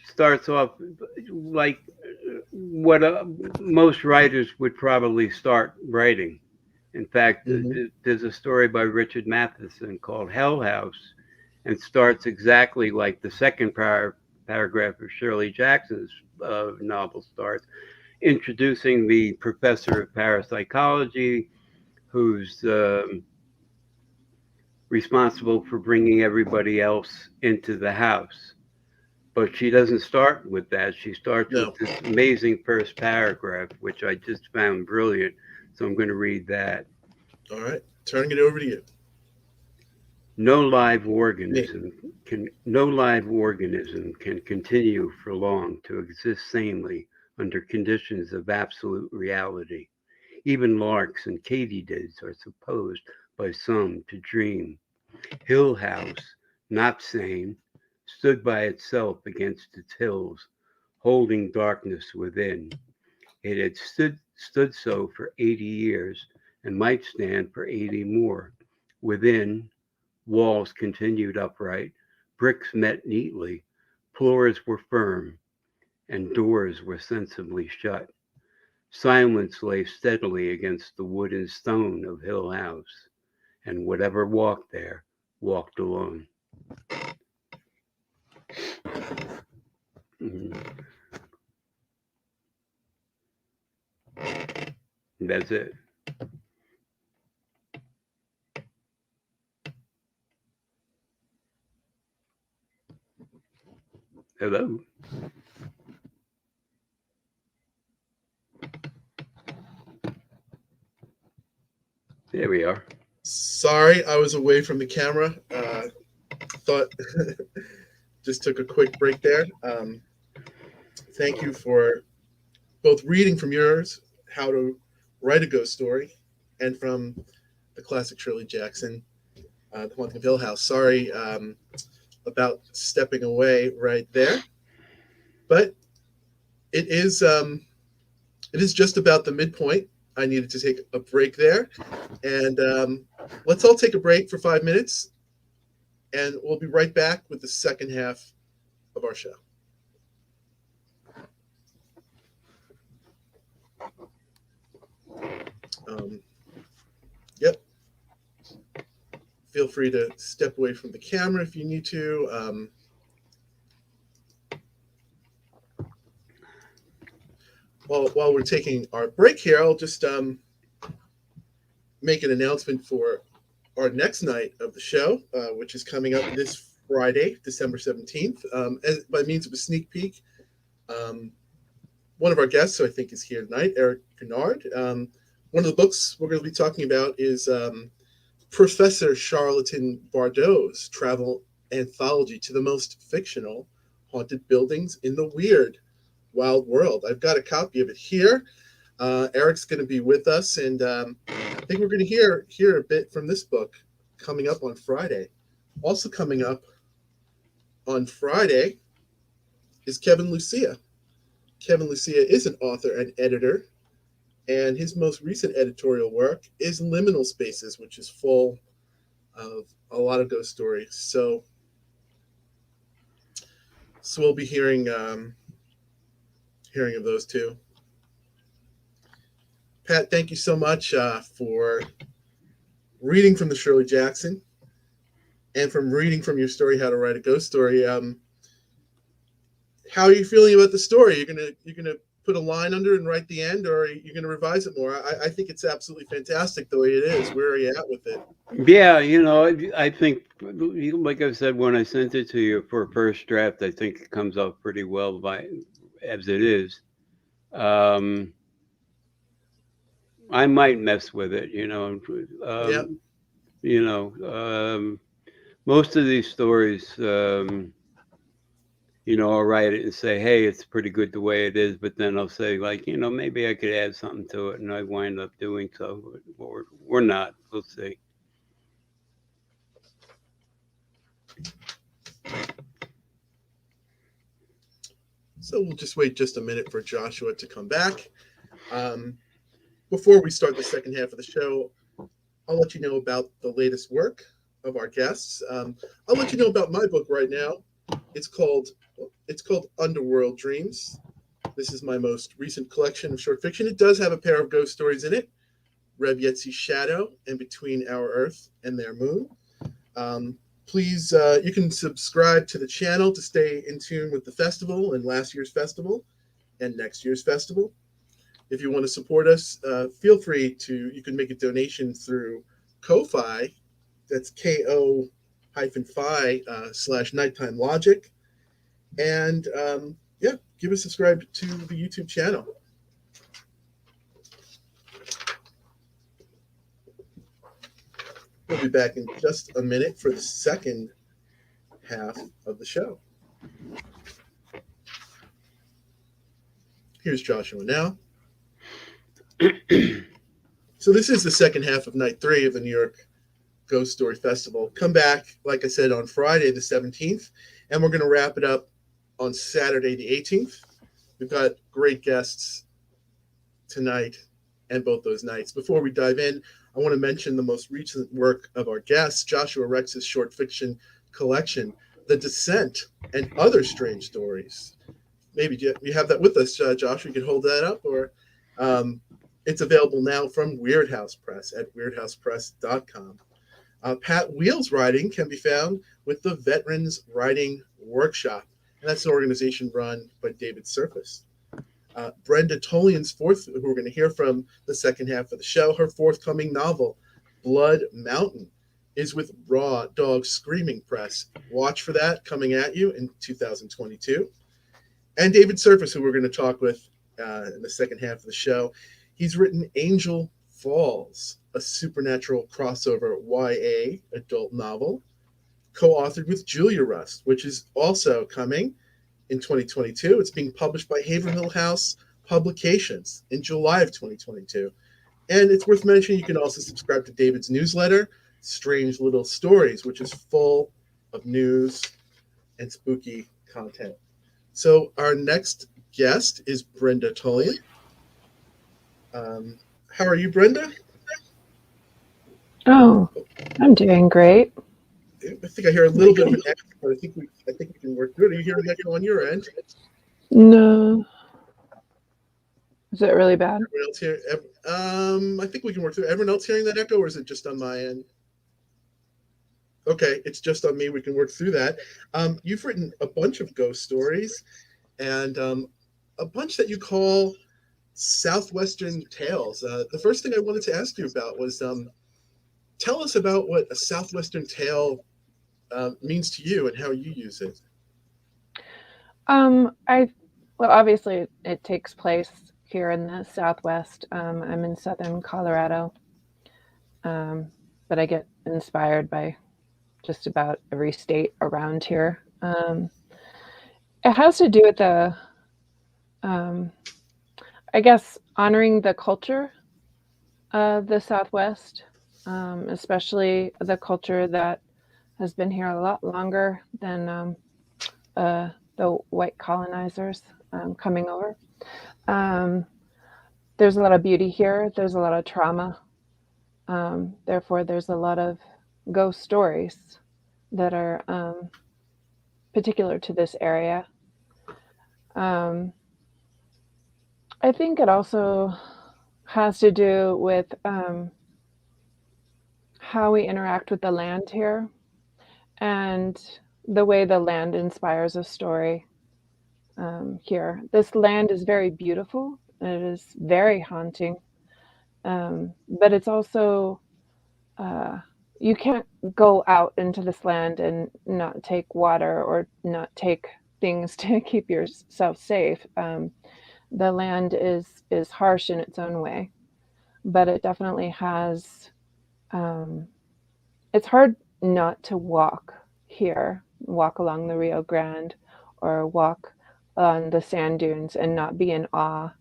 starts off like what most writers would probably start writing. In fact, there's a story by Richard Matheson called Hell House, and starts exactly like the second paragraph of Shirley Jackson's novel starts, introducing the professor of parapsychology who's responsible for bringing everybody else into the house. But she doesn't start with that. She starts with this amazing first paragraph, which I just found brilliant. So I'm going to read that. All right. Turning it over to you. No live organism can continue for long to exist sanely under conditions of absolute reality. Even larks and katydids are supposed by some to dream. Hill House, not sane, stood by itself against its hills, holding darkness within. It had stood so for 80 years and might stand for 80 more. Within, walls continued upright, bricks met neatly, floors were firm, and doors were sensibly shut. Silence lay steadily against the wood and stone of Hill House, and whatever walked there walked alone. That's it. Hello. There we are. Sorry, I was away from the camera. Thought just took a quick break there. Thank you for both reading from yours, How to Write a Ghost Story, and from the classic Shirley Jackson, The Haunting of Hill House. Sorry about stepping away right there, but it is just about the midpoint. I needed to take a break there, and let's all take a break for 5 minutes, and we'll be right back with the second half of our show. Yep. Feel free to step away from the camera if you need to. while we're taking our break here, I'll just make an announcement for our next night of the show, which is coming up this Friday, December 17th, by means of a sneak peek. One of our guests, who I think is here tonight, Eric Kennard. One of the books we're going to be talking about is Professor Charlatan Bardot's travel anthology to the most fictional haunted buildings in the weird, wild world. I've got a copy of it here. Eric's going to be with us, and I think we're going to hear a bit from this book coming up on Friday. Also coming up on Friday is Kevin Lucia. Kevin Lucia is an author and editor, and his most recent editorial work is Liminal Spaces, which is full of a lot of ghost stories. So we'll be hearing of those two. Pat, thank you so much for reading from the Shirley Jackson and from reading from your story, How to Write a Ghost Story. How are you feeling about the story? You're gonna put a line under it and write the end, or are you gonna revise it more? I think it's absolutely fantastic the way it is. Where are you at with it? Yeah, I think, like I said, when I sent it to you for a first draft, I think it comes out pretty well as it is. I might mess with it, most of these stories, I'll write it and say, hey, it's pretty good the way it is, but then I'll say, like, maybe I could add something to it, and I wind up doing so, or not. We'll see. So we'll just wait just a minute for Joshua to come back. Before we start the second half of the show, I'll let you know about the latest work of our guests. I'll let you know about my book right now. It's called Underworld Dreams. This is my most recent collection of short fiction. It does have a pair of ghost stories in it, Reb Yetzi's Shadow and Between Our Earth and Their Moon. Please, you can subscribe to the channel to stay in tune with the festival and last year's festival and next year's festival. If you want to support us, feel free to, you can make a donation through Ko-Fi. That's ko-fi/nighttime logic. And give a subscribe to the YouTube channel. We'll be back in just a minute for the second half of the show. Here's Joshua now. So this is the second half of night 3 of the New York Ghost Story Festival. Come back, like I said, on Friday the 17th, and we're going to wrap it up on Saturday the 18th. We've got great guests tonight and both those nights. Before we dive in, I want to mention the most recent work of our guests, Joshua Rex's short fiction collection, The Descent and Other Strange Stories. Maybe you have that with us, Josh. You could hold that up, or it's available now from Weird House Press at weirdhousepress.com. Pat Wehl's writing can be found with the Veterans Writing Workshop, and that's an organization run by David Surface. Brenda Tolian's who we're going to hear from the second half of the show, her forthcoming novel, Blood Mountain, is with Raw Dog Screaming Press. Watch for that coming at you in 2022. And David Surface, who we're going to talk with in the second half of the show, he's written Angel Falls, a supernatural crossover YA adult novel, co-authored with Julia Rust, which is also coming in 2022. It's being published by Haverhill House Publications in July of 2022. And it's worth mentioning, you can also subscribe to David's newsletter, Strange Little Stories, which is full of news and spooky content. So our next guest is Brenda Tolian. How are you, Brenda? Oh, I'm doing great. I think I hear a little bit of an echo, but I think we can work through it. Are you hearing an echo on your end? No. Is it really bad? Everyone else here? I think we can work through it. Everyone else hearing that echo, or is it just on my end? Okay, it's just on me. We can work through that. You've written a bunch of ghost stories, and a bunch that you call Southwestern tales. The first thing I wanted to ask you about was tell us about what a Southwestern tale means to you and how you use it. Well, obviously it takes place here in the Southwest. I'm in southern Colorado, but I get inspired by just about every state around here. It has to do with I guess, honoring the culture of the Southwest, especially the culture that has been here a lot longer than the white colonizers coming over. There's a lot of beauty here. There's a lot of trauma. Therefore, there's a lot of ghost stories that are particular to this area. I think it also has to do with how we interact with the land here and the way the land inspires a story here. This land is very beautiful. It is very haunting, but it's also, you can't go out into this land and not take water or not take things to keep yourself safe. The land is harsh in its own way, but it definitely has, it's hard not to walk here, walk along the Rio Grande or walk on the sand dunes and not be in awe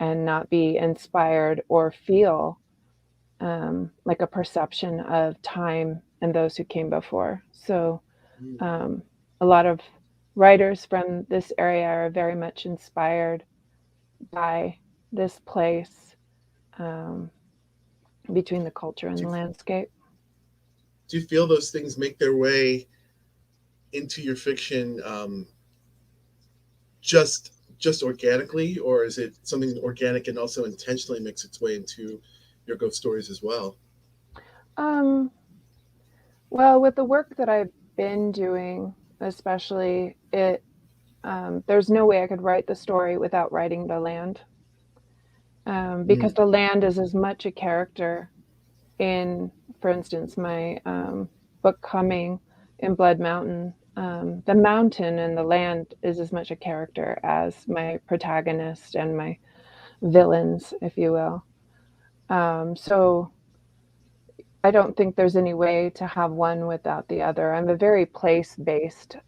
and not be inspired or feel like a perception of time and those who came before. So a lot of writers from this area are very much inspired by this place, between the culture and the landscape. Do you feel those things make their way into your fiction just organically, or is it something organic and also intentionally makes its way into your ghost stories as well? Well, with the work that I've been doing, especially, there's no way I could write the story without writing the land, because the land is as much a character in, for instance, my book Coming in Blood Mountain. The mountain and the land is as much a character as my protagonist and my villains, if you will. So I don't think there's any way to have one without the other. I'm a very place-based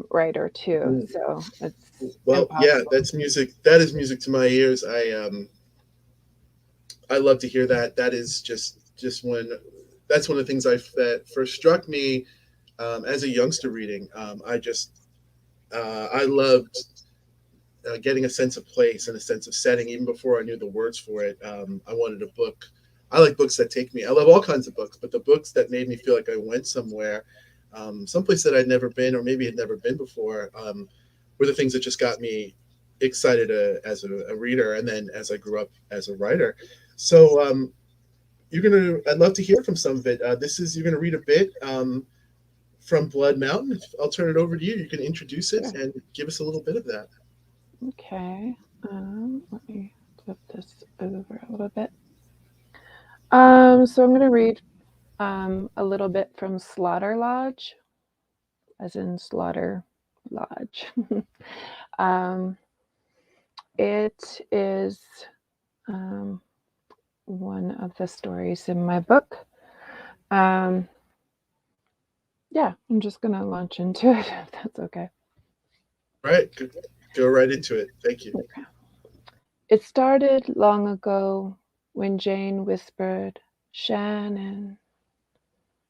writer too, so it's well, impossible. yeah, that's music. That is music to my ears. I love to hear that. That is just when that's one of the things that first struck me as a youngster reading. I loved getting a sense of place and a sense of setting even before I knew the words for it. I wanted a book. I like books that take me. I love all kinds of books, but the books that made me feel like I went somewhere, someplace that I'd never been or maybe had never been before, were the things that just got me excited as a reader, and then as I grew up as a writer. So I'd love to hear from some of it. You're gonna read a bit from Blood Mountain. I'll turn it over to you. You can introduce it and give us a little bit of that. Okay. Let me flip this over a little bit. So I'm going to read a little bit from Slaughter Lodge, as in Slaughter Lodge. It is one of the stories in my book. Yeah, I'm just going to launch into it, if that's okay. All right, go right into it. Thank you. Okay. It started long ago when Jane whispered, "Shannon."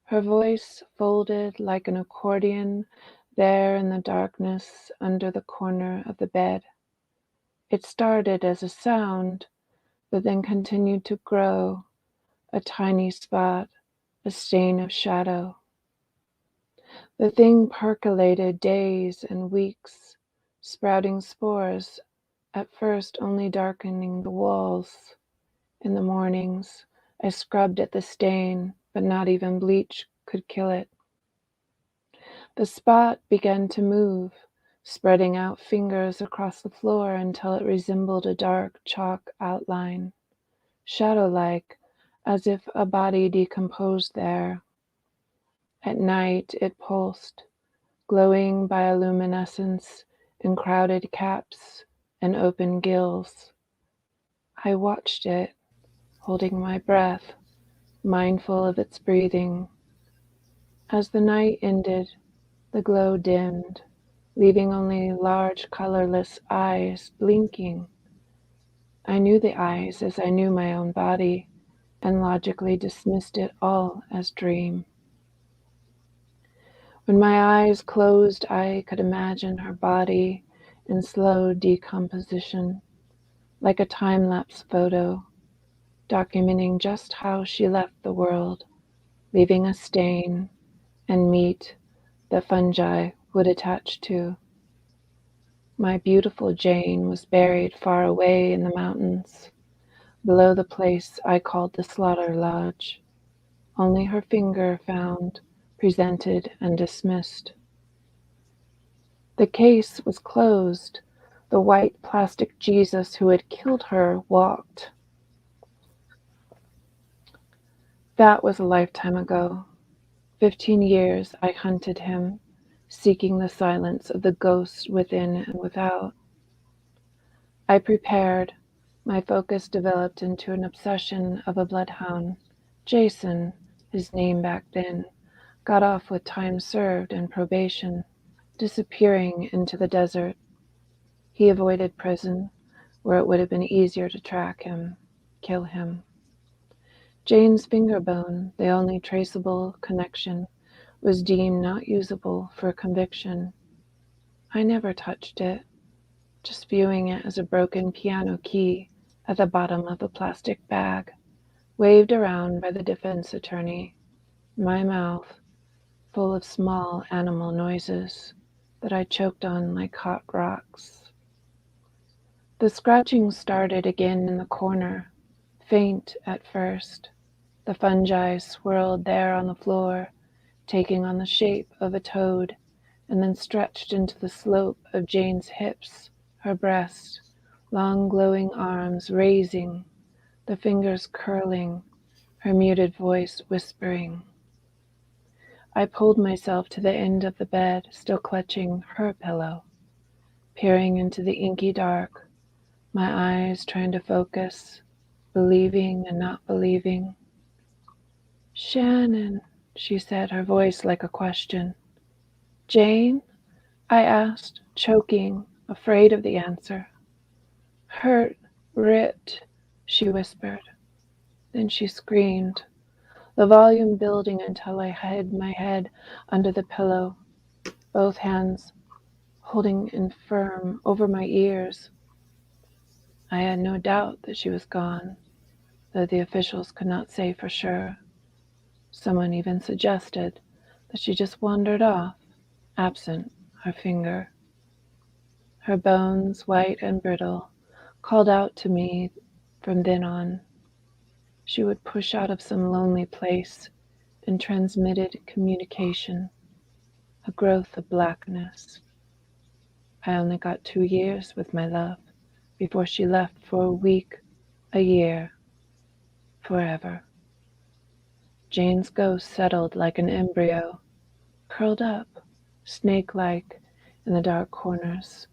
Her voice folded like an accordion there in the darkness under the corner of the bed. It started as a sound, but then continued to grow, a tiny spot, a stain of shadow. The thing percolated days and weeks, sprouting spores, at first only darkening the walls. In the mornings, I scrubbed at the stain, but not even bleach could kill it. The spot began to move, spreading out fingers across the floor until it resembled a dark chalk outline, shadow-like, as if a body decomposed there. At night it pulsed, glowing bioluminescence in crowded caps and open gills. I watched it, holding my breath, mindful of its breathing. As the night ended, the glow dimmed, leaving only large colorless eyes blinking. I knew the eyes as I knew my own body, and logically dismissed it all as dream. When my eyes closed, I could imagine her body in slow decomposition, like a time-lapse photo, documenting just how she left the world, leaving a stain and meat that fungi would attach to. My beautiful Jane was buried far away in the mountains, below the place I called the Slaughter Lodge. Only her finger found, presented, and dismissed. The case was closed. The white plastic Jesus who had killed her walked. That was a lifetime ago. 15 years I hunted him, seeking the silence of the ghosts within and without. I prepared. My focus developed into an obsession of a bloodhound. Jason, his name back then, got off with time served and probation, disappearing into the desert. He avoided prison, where it would have been easier to track him, kill him. Jane's finger bone, the only traceable connection, was deemed not usable for conviction. I never touched it, just viewing it as a broken piano key at the bottom of a plastic bag, waved around by the defense attorney, my mouth full of small animal noises that I choked on like hot rocks. The scratching started again in the corner, faint at first. The fungi swirled there on the floor, taking on the shape of a toad, and then stretched into the slope of Jane's hips, her breast, long glowing arms raising, the fingers curling, her muted voice whispering. I pulled myself to the end of the bed, still clutching her pillow, peering into the inky dark, my eyes trying to focus, believing and not believing. "Shannon," she said, her voice like a question. "Jane?" I asked, choking, afraid of the answer. "Hurt, ripped," she whispered. Then she screamed, the volume building until I hid my head under the pillow, both hands holding in firm over my ears. I had no doubt that she was gone, though the officials could not say for sure. Someone even suggested that she just wandered off, absent her finger. Her bones, white and brittle, called out to me from then on. She would push out of some lonely place and transmitted communication, a growth of blackness. I only got 2 years with my love before she left for a week, a year, forever. Jane's ghost settled like an embryo, curled up, snake-like, in the dark corners,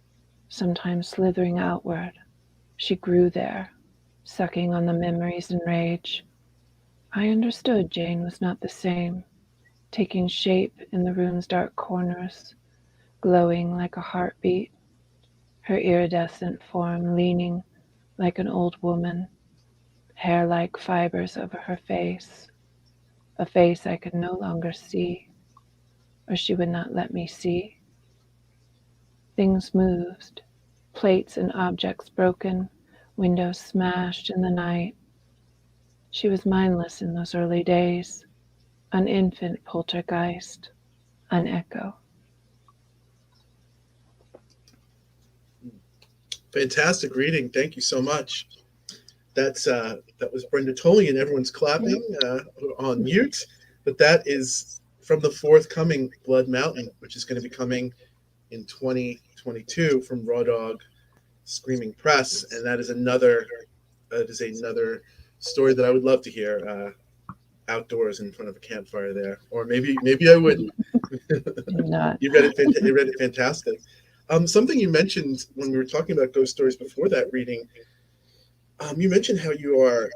sometimes slithering outward. She grew there, sucking on the memories and rage. I understood Jane was not the same, taking shape in the room's dark corners, glowing like a heartbeat, her iridescent form leaning like an old woman, hair like fibers over her face, a face I could no longer see, or she would not let me see. Things moved, plates and objects broken, windows smashed in the night. She was mindless in those early days, an infant poltergeist, an echo. Fantastic reading. Thank you so much. That was Brenda Tolian. Everyone's clapping on mute, but that is from the forthcoming Blood Mountain, which is going to be coming in 2020. 2022 from Raw Dog Screaming Press, and that is another story that I would love to hear outdoors in front of a campfire there, or maybe I wouldn't. Not. You read it fantastic. Something you mentioned when we were talking about ghost stories before that reading, you mentioned how you are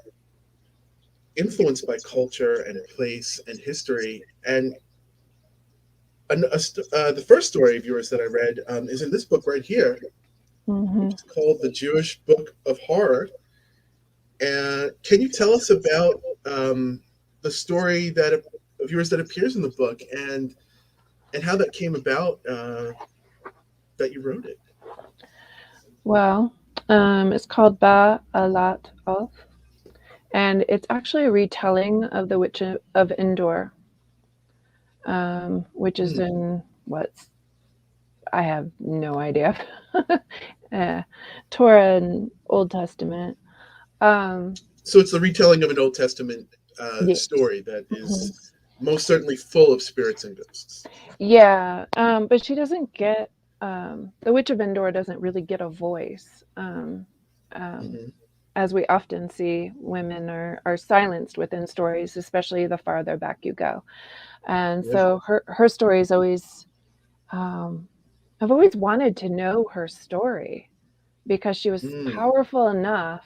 influenced by culture and place and history, and the first story of yours that I read is in this book right here. Mm-hmm. It's called The Jewish Book of Horror. And can you tell us about the story of yours that appears in the book, and how that came about that you wrote it? Well, it's called Ba Alat Of, and it's actually a retelling of the Witch of Endor, which is in I have no idea. Torah and Old Testament. So it's the retelling of an Old Testament story that is most certainly full of spirits and ghosts. Yeah, but she doesn't get, the Witch of Endor doesn't really get a voice. As we often see, women are silenced within stories, especially the farther back you go. And so her story is always, I've always wanted to know her story, because she was powerful enough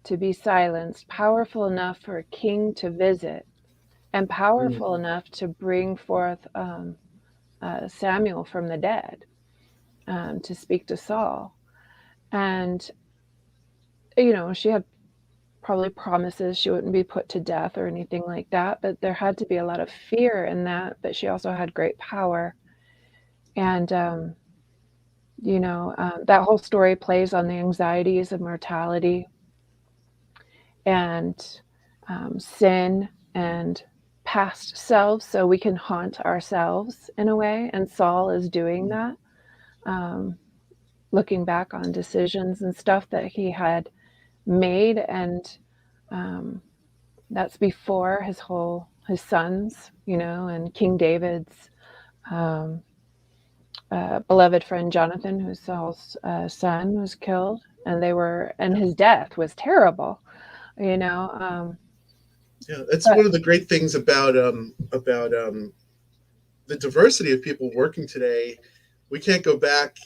to be silenced, powerful enough for a king to visit, and powerful enough to bring forth Samuel from the dead, to speak to Saul. And, she had probably promises she wouldn't be put to death or anything like that, but there had to be a lot of fear in that. But she also had great power. And, that whole story plays on the anxieties of mortality and sin and past selves, so we can haunt ourselves in a way. And Saul is doing that, looking back on decisions and stuff that he had made, and that's before his sons, and King David's beloved friend Jonathan, who's Saul's son, was killed, and his death was terrible. That's one of the great things about the diversity of people working today. We can't go back.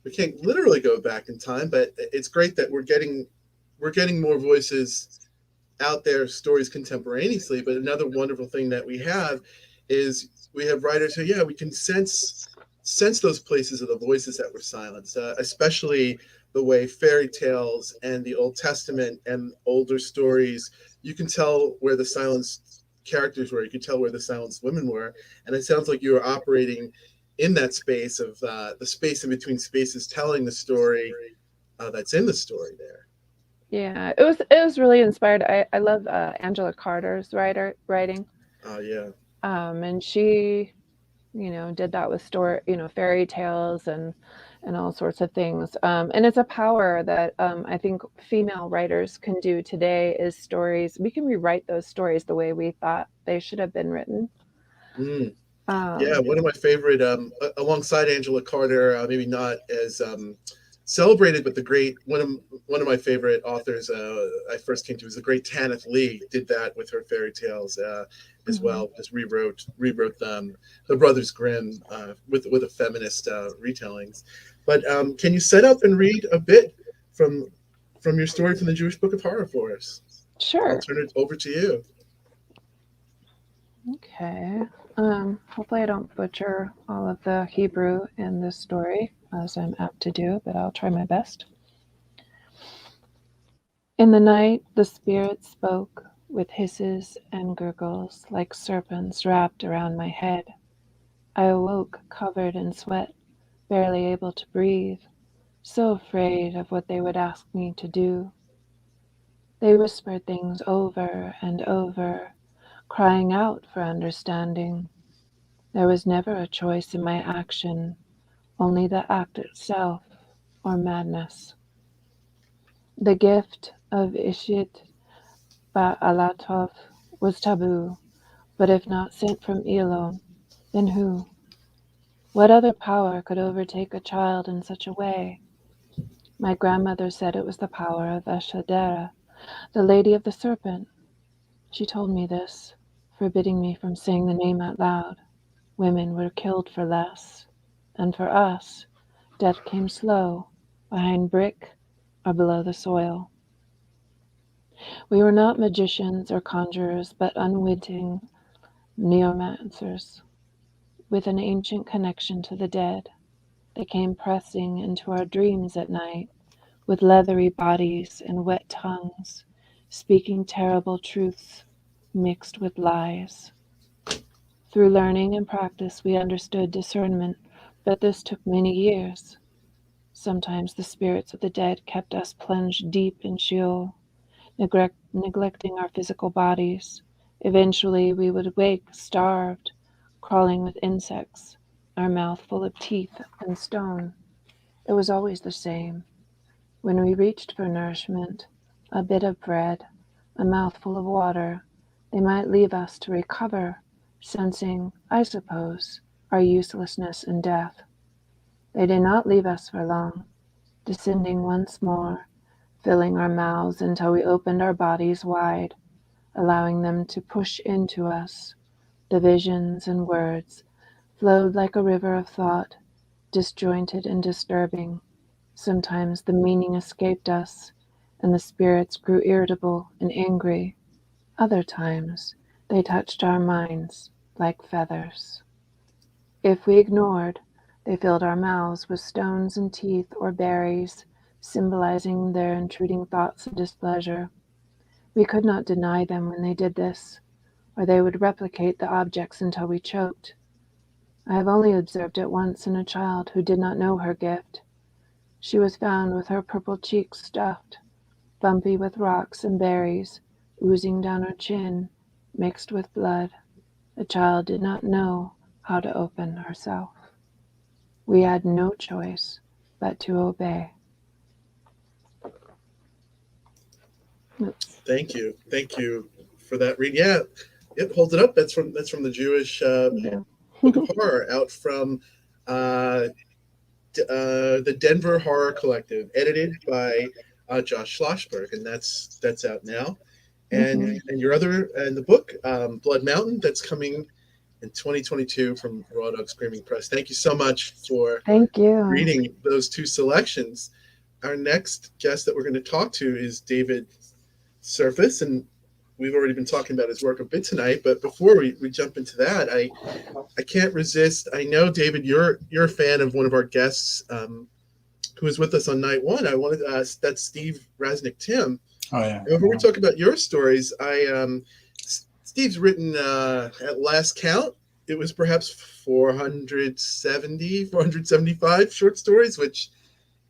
We can't literally go back in time, but it's great that we're getting more voices out there, stories contemporaneously. But another wonderful thing that we have is we have writers who, we can sense those places of the voices that were silenced, especially the way fairy tales and the Old Testament and older stories, you can tell where the silenced characters were. You can tell where the silenced women were. And it sounds like you were operating in that space of the space in between spaces, telling the story that's in the story there. Yeah, it was really inspired. I love Angela Carter's writing. Oh yeah. And she, did that with fairy tales and all sorts of things. And it's a power that I think female writers can do today, is stories. We can rewrite those stories the way we thought they should have been written. One of my favorite, alongside Angela Carter, maybe not as celebrated, but one of my favorite authors I first came to was the great Tanith Lee. Did that with her fairy tales as well. Just rewrote them, the Brothers Grimm, with a feminist retellings. But can you set up and read a bit from your story from the Jewish Book of Horror for us? Sure. I'll turn it over to you. Okay. Hopefully I don't butcher all of the Hebrew in this story, as I'm apt to do, but I'll try my best. In the night, the spirit spoke with hisses and gurgles like serpents wrapped around my head. I awoke covered in sweat, barely able to breathe, so afraid of what they would ask me to do. They whispered things over and over, crying out for understanding. There was never a choice in my action, only the act itself, or madness. The gift of Ishit Ba'alatov was taboo, but if not sent from Elon, then who? What other power could overtake a child in such a way? My grandmother said it was the power of Eshadera, the Lady of the Serpent. She told me this, forbidding me from saying the name out loud. Women were killed for less, and for us, death came slow, behind brick or below the soil. We were not magicians or conjurers, but unwitting neomancers, with an ancient connection to the dead. They came pressing into our dreams at night, with leathery bodies and wet tongues, speaking terrible truths mixed with lies. Through learning and practice, we understood discernment, but this took many years. Sometimes the spirits of the dead kept us plunged deep in Sheol, neglecting our physical bodies. Eventually, we would wake starved, crawling with insects, our mouth full of teeth and stone. It was always the same. When we reached for nourishment, a bit of bread, a mouthful of water, they might leave us to recover, sensing, I suppose, our uselessness and death. They did not leave us for long, descending once more, filling our mouths until we opened our bodies wide, allowing them to push into us. The visions and words flowed like a river of thought, disjointed and disturbing. Sometimes the meaning escaped us, and the spirits grew irritable and angry. Other times, they touched our minds like feathers. If we ignored, they filled our mouths with stones and teeth or berries, symbolizing their intruding thoughts of displeasure. We could not deny them when they did this, or they would replicate the objects until we choked. I have only observed it once in a child who did not know her gift. She was found with her purple cheeks stuffed, bumpy with rocks and berries, oozing down her chin, mixed with blood. The child did not know how to open herself. We had no choice but to obey. Thank you for that read. Yeah, it holds it up. That's from the Jewish Book of Horror, out from the Denver Horror Collective, edited by Josh Schlossberg, and that's out now. And your other and the book, Blood Mountain, that's coming in 2022 from Raw Dog Screaming Press. Thank you so much for reading those two selections. Our next guest that we're going to talk to is David Surface, and we've already been talking about his work a bit tonight. But before we jump into that, I can't resist. I know, David, you're a fan of one of our guests who was with us on night one. I wanted to ask, that's Steve Rasnick Tim. Oh yeah. Before we talk about your stories, Steve's written at last count, it was perhaps 475 short stories, which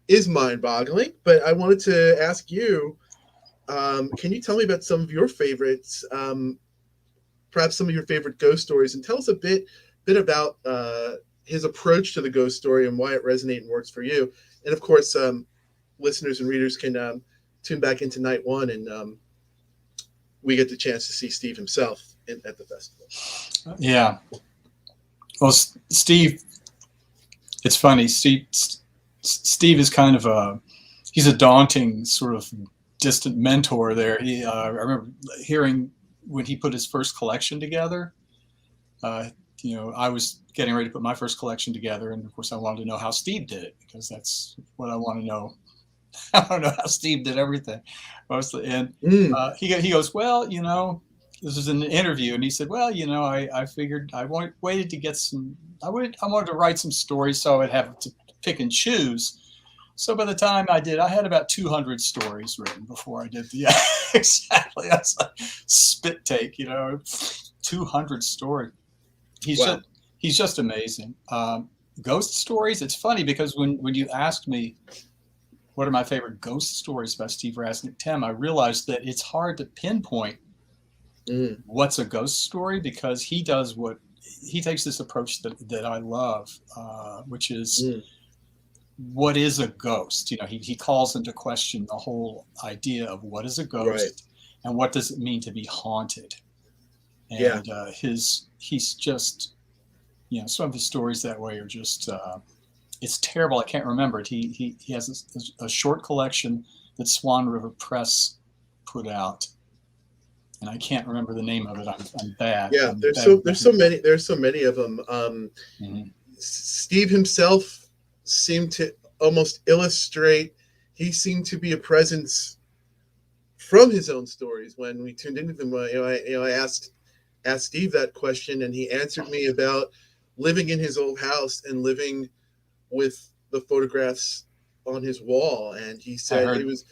is mind-boggling. But I wanted to ask you, can you tell me about some of your favorites, perhaps some of your favorite ghost stories, and tell us a bit about his approach to the ghost story and why it resonates and works for you. And of course, listeners and readers can tune back into night one, and we get the chance to see Steve himself at the festival. Yeah. Well, Steve, it's funny. Steve is kind of he's a daunting sort of distant mentor there. I remember hearing when he put his first collection together, I was getting ready to put my first collection together. And of course I wanted to know how Steve did it, because that's what I want to know. I don't know how Steve did everything mostly. And he goes, well, this was an interview, and he said, well, I figured I wanted to get I wanted to write some stories so I would have to pick and choose. So by the time I did, I had about 200 stories written before I did the exactly. That's a spit take, 200 stories. He's just amazing. Ghost stories. It's funny because when you asked me what are my favorite ghost stories by Steve Rasnick Tim, I realized that it's hard to pinpoint what's a ghost story, because he takes this approach that I love, which is what is a ghost? He calls into question the whole idea of what is a ghost, and what does it mean to be haunted. And he's just some of his stories that way are just, it's terrible. I can't remember it. He has a short collection that Swan River Press put out, and I can't remember the name of it. I'm bad. Yeah, I'm there's bad. so many of them. Mm-hmm. Steve himself seemed to almost illustrate. He seemed to be a presence from his own stories when we tuned into them. I asked Steve that question, and he answered me about living in his old house and living with the photographs on his wall. And he said it was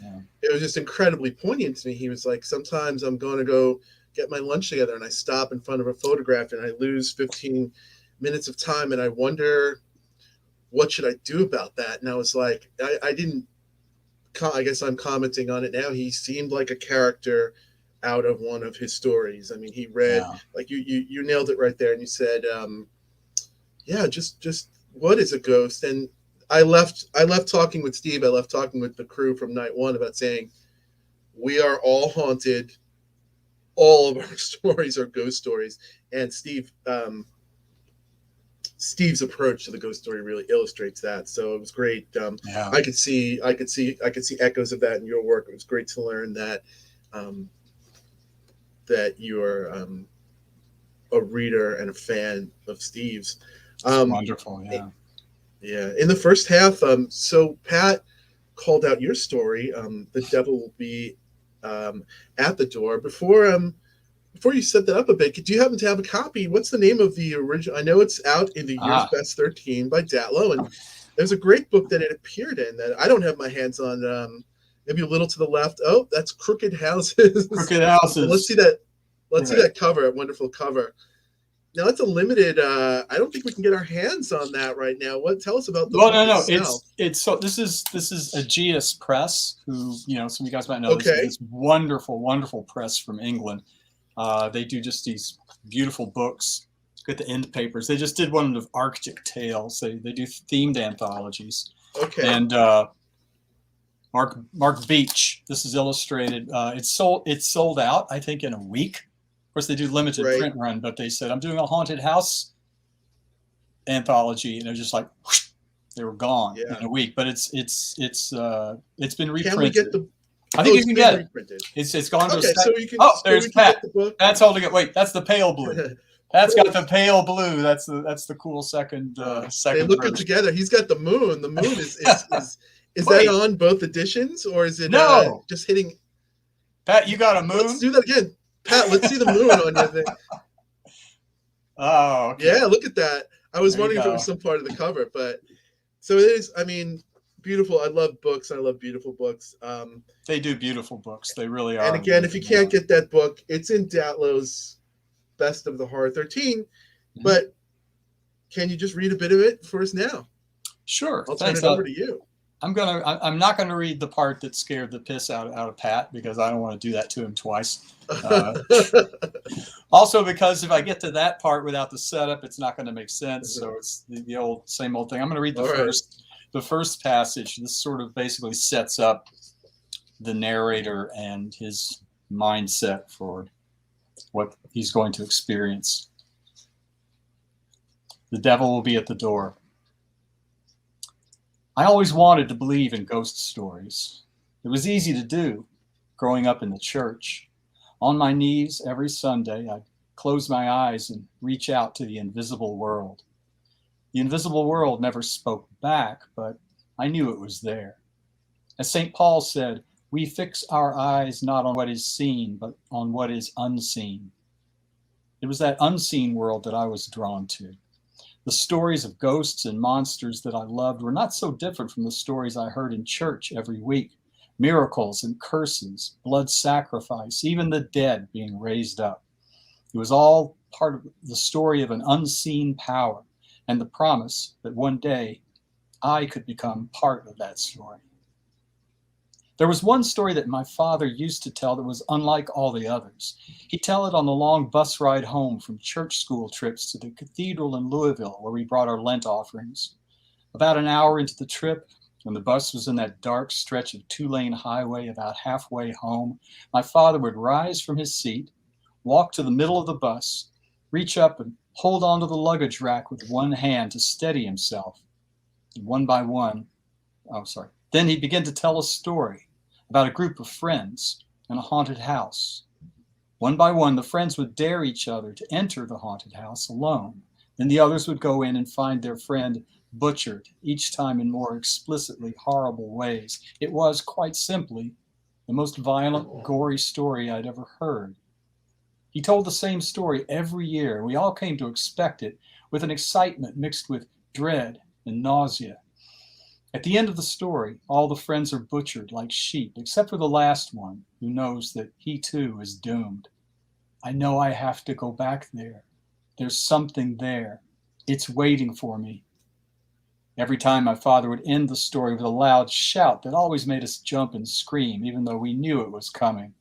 just incredibly poignant to me. He was like, sometimes I'm going to go get my lunch together and I stop in front of a photograph and I lose 15 minutes of time and I wonder, what should I do about that? And I was like, I guess I'm commenting on it now. He seemed like a character out of one of his stories. I mean, he read, like you nailed it right there. And you said, just what is a ghost? And I left talking with Steve. I left talking with the crew from night one about saying, we are all haunted. All of our stories are ghost stories. And Steve's approach to the ghost story really illustrates that. So it was great. I could see echoes of that in your work. It was great to learn that that you're a reader and a fan of Steve's. Wonderful, yeah. Yeah. In the first half, so Pat called out your story. The devil will be at the door. Before you set that up a bit, do you happen to have a copy? What's the name of the original? I know it's out in the Year's Best 13 by Datlow, and there's a great book that it appeared in that I don't have my hands on. Maybe a little to the left. Oh, that's Crooked Houses. Crooked Houses. Let's see that. Let's see that cover. A wonderful cover. Now it's a limited. I don't think we can get our hands on that right now. Tell us about the book itself. It's so this is Aegeus Press, who some of you guys might know. Okay. This wonderful press from England. They do just these beautiful books. Get the end papers. They just did one of Arctic Tales. They do themed anthologies. Okay. And Mark Beach. This is illustrated. It's sold out, I think, in a week. Of course, they do limited print run, but they said, I'm doing a haunted house anthology, and they're just like, whoosh, they were gone in a week. But it's been reprinted. Can we get the? I think you can get reprinted. It's gone to a so you can. There's Pat. That's holding it. Wait, that's the pale blue. That's got the pale blue. That's the cool second. They look good together. He's got the moon. The moon is that on both editions, or is it just hitting? Pat, you got a moon? Let's do that again. Pat, let's see the moon on your thing. Oh, okay. Yeah, look at that. I was wondering if it was some part of the cover, but so it is. I mean, beautiful. I love books. I love beautiful books. They do beautiful books. They really are. And again, if you can't get that book, it's in Datlow's Best of the Horror 13. Mm-hmm. But can you just read a bit of it for us now? Sure. I'll turn it over to you. I'm not gonna read the part that scared the piss out of Pat, because I don't want to do that to him twice. Also, because if I get to that part without the setup, it's not going to make sense. So it's the same old thing. I'm going to read the first passage. This sort of basically sets up the narrator and his mindset for what he's going to experience. The devil will be at the door. I always wanted to believe in ghost stories. It was easy to do, growing up in the church. On my knees every Sunday, I'd close my eyes and reach out to the invisible world. The invisible world never spoke back, but I knew it was there. As St. Paul said, we fix our eyes not on what is seen, but on what is unseen. It was that unseen world that I was drawn to. The stories of ghosts and monsters that I loved were not so different from the stories I heard in church every week. Miracles and curses, blood sacrifice, even the dead being raised up. It was all part of the story of an unseen power and the promise that one day I could become part of that story. There was one story that my father used to tell that was unlike all the others. He'd tell it on the long bus ride home from church school trips to the cathedral in Louisville, where we brought our Lent offerings. About an hour into the trip, when the bus was in that dark stretch of two-lane highway about halfway home, my father would rise from his seat, walk to the middle of the bus, reach up and hold onto the luggage rack with one hand to steady himself. And one by one, then he'd begin to tell a story about a group of friends in a haunted house. One by one, the friends would dare each other to enter the haunted house alone. Then the others would go in and find their friend butchered, each time in more explicitly horrible ways. It was, quite simply, the most violent, gory story I'd ever heard. He told the same story every year, and we all came to expect it, with an excitement mixed with dread and nausea. At the end of the story, all the friends are butchered like sheep, except for the last one, who knows that he too is doomed. I know I have to go back there. There's something there. It's waiting for me. Every time my father would end the story with a loud shout that always made us jump and scream, even though we knew it was coming.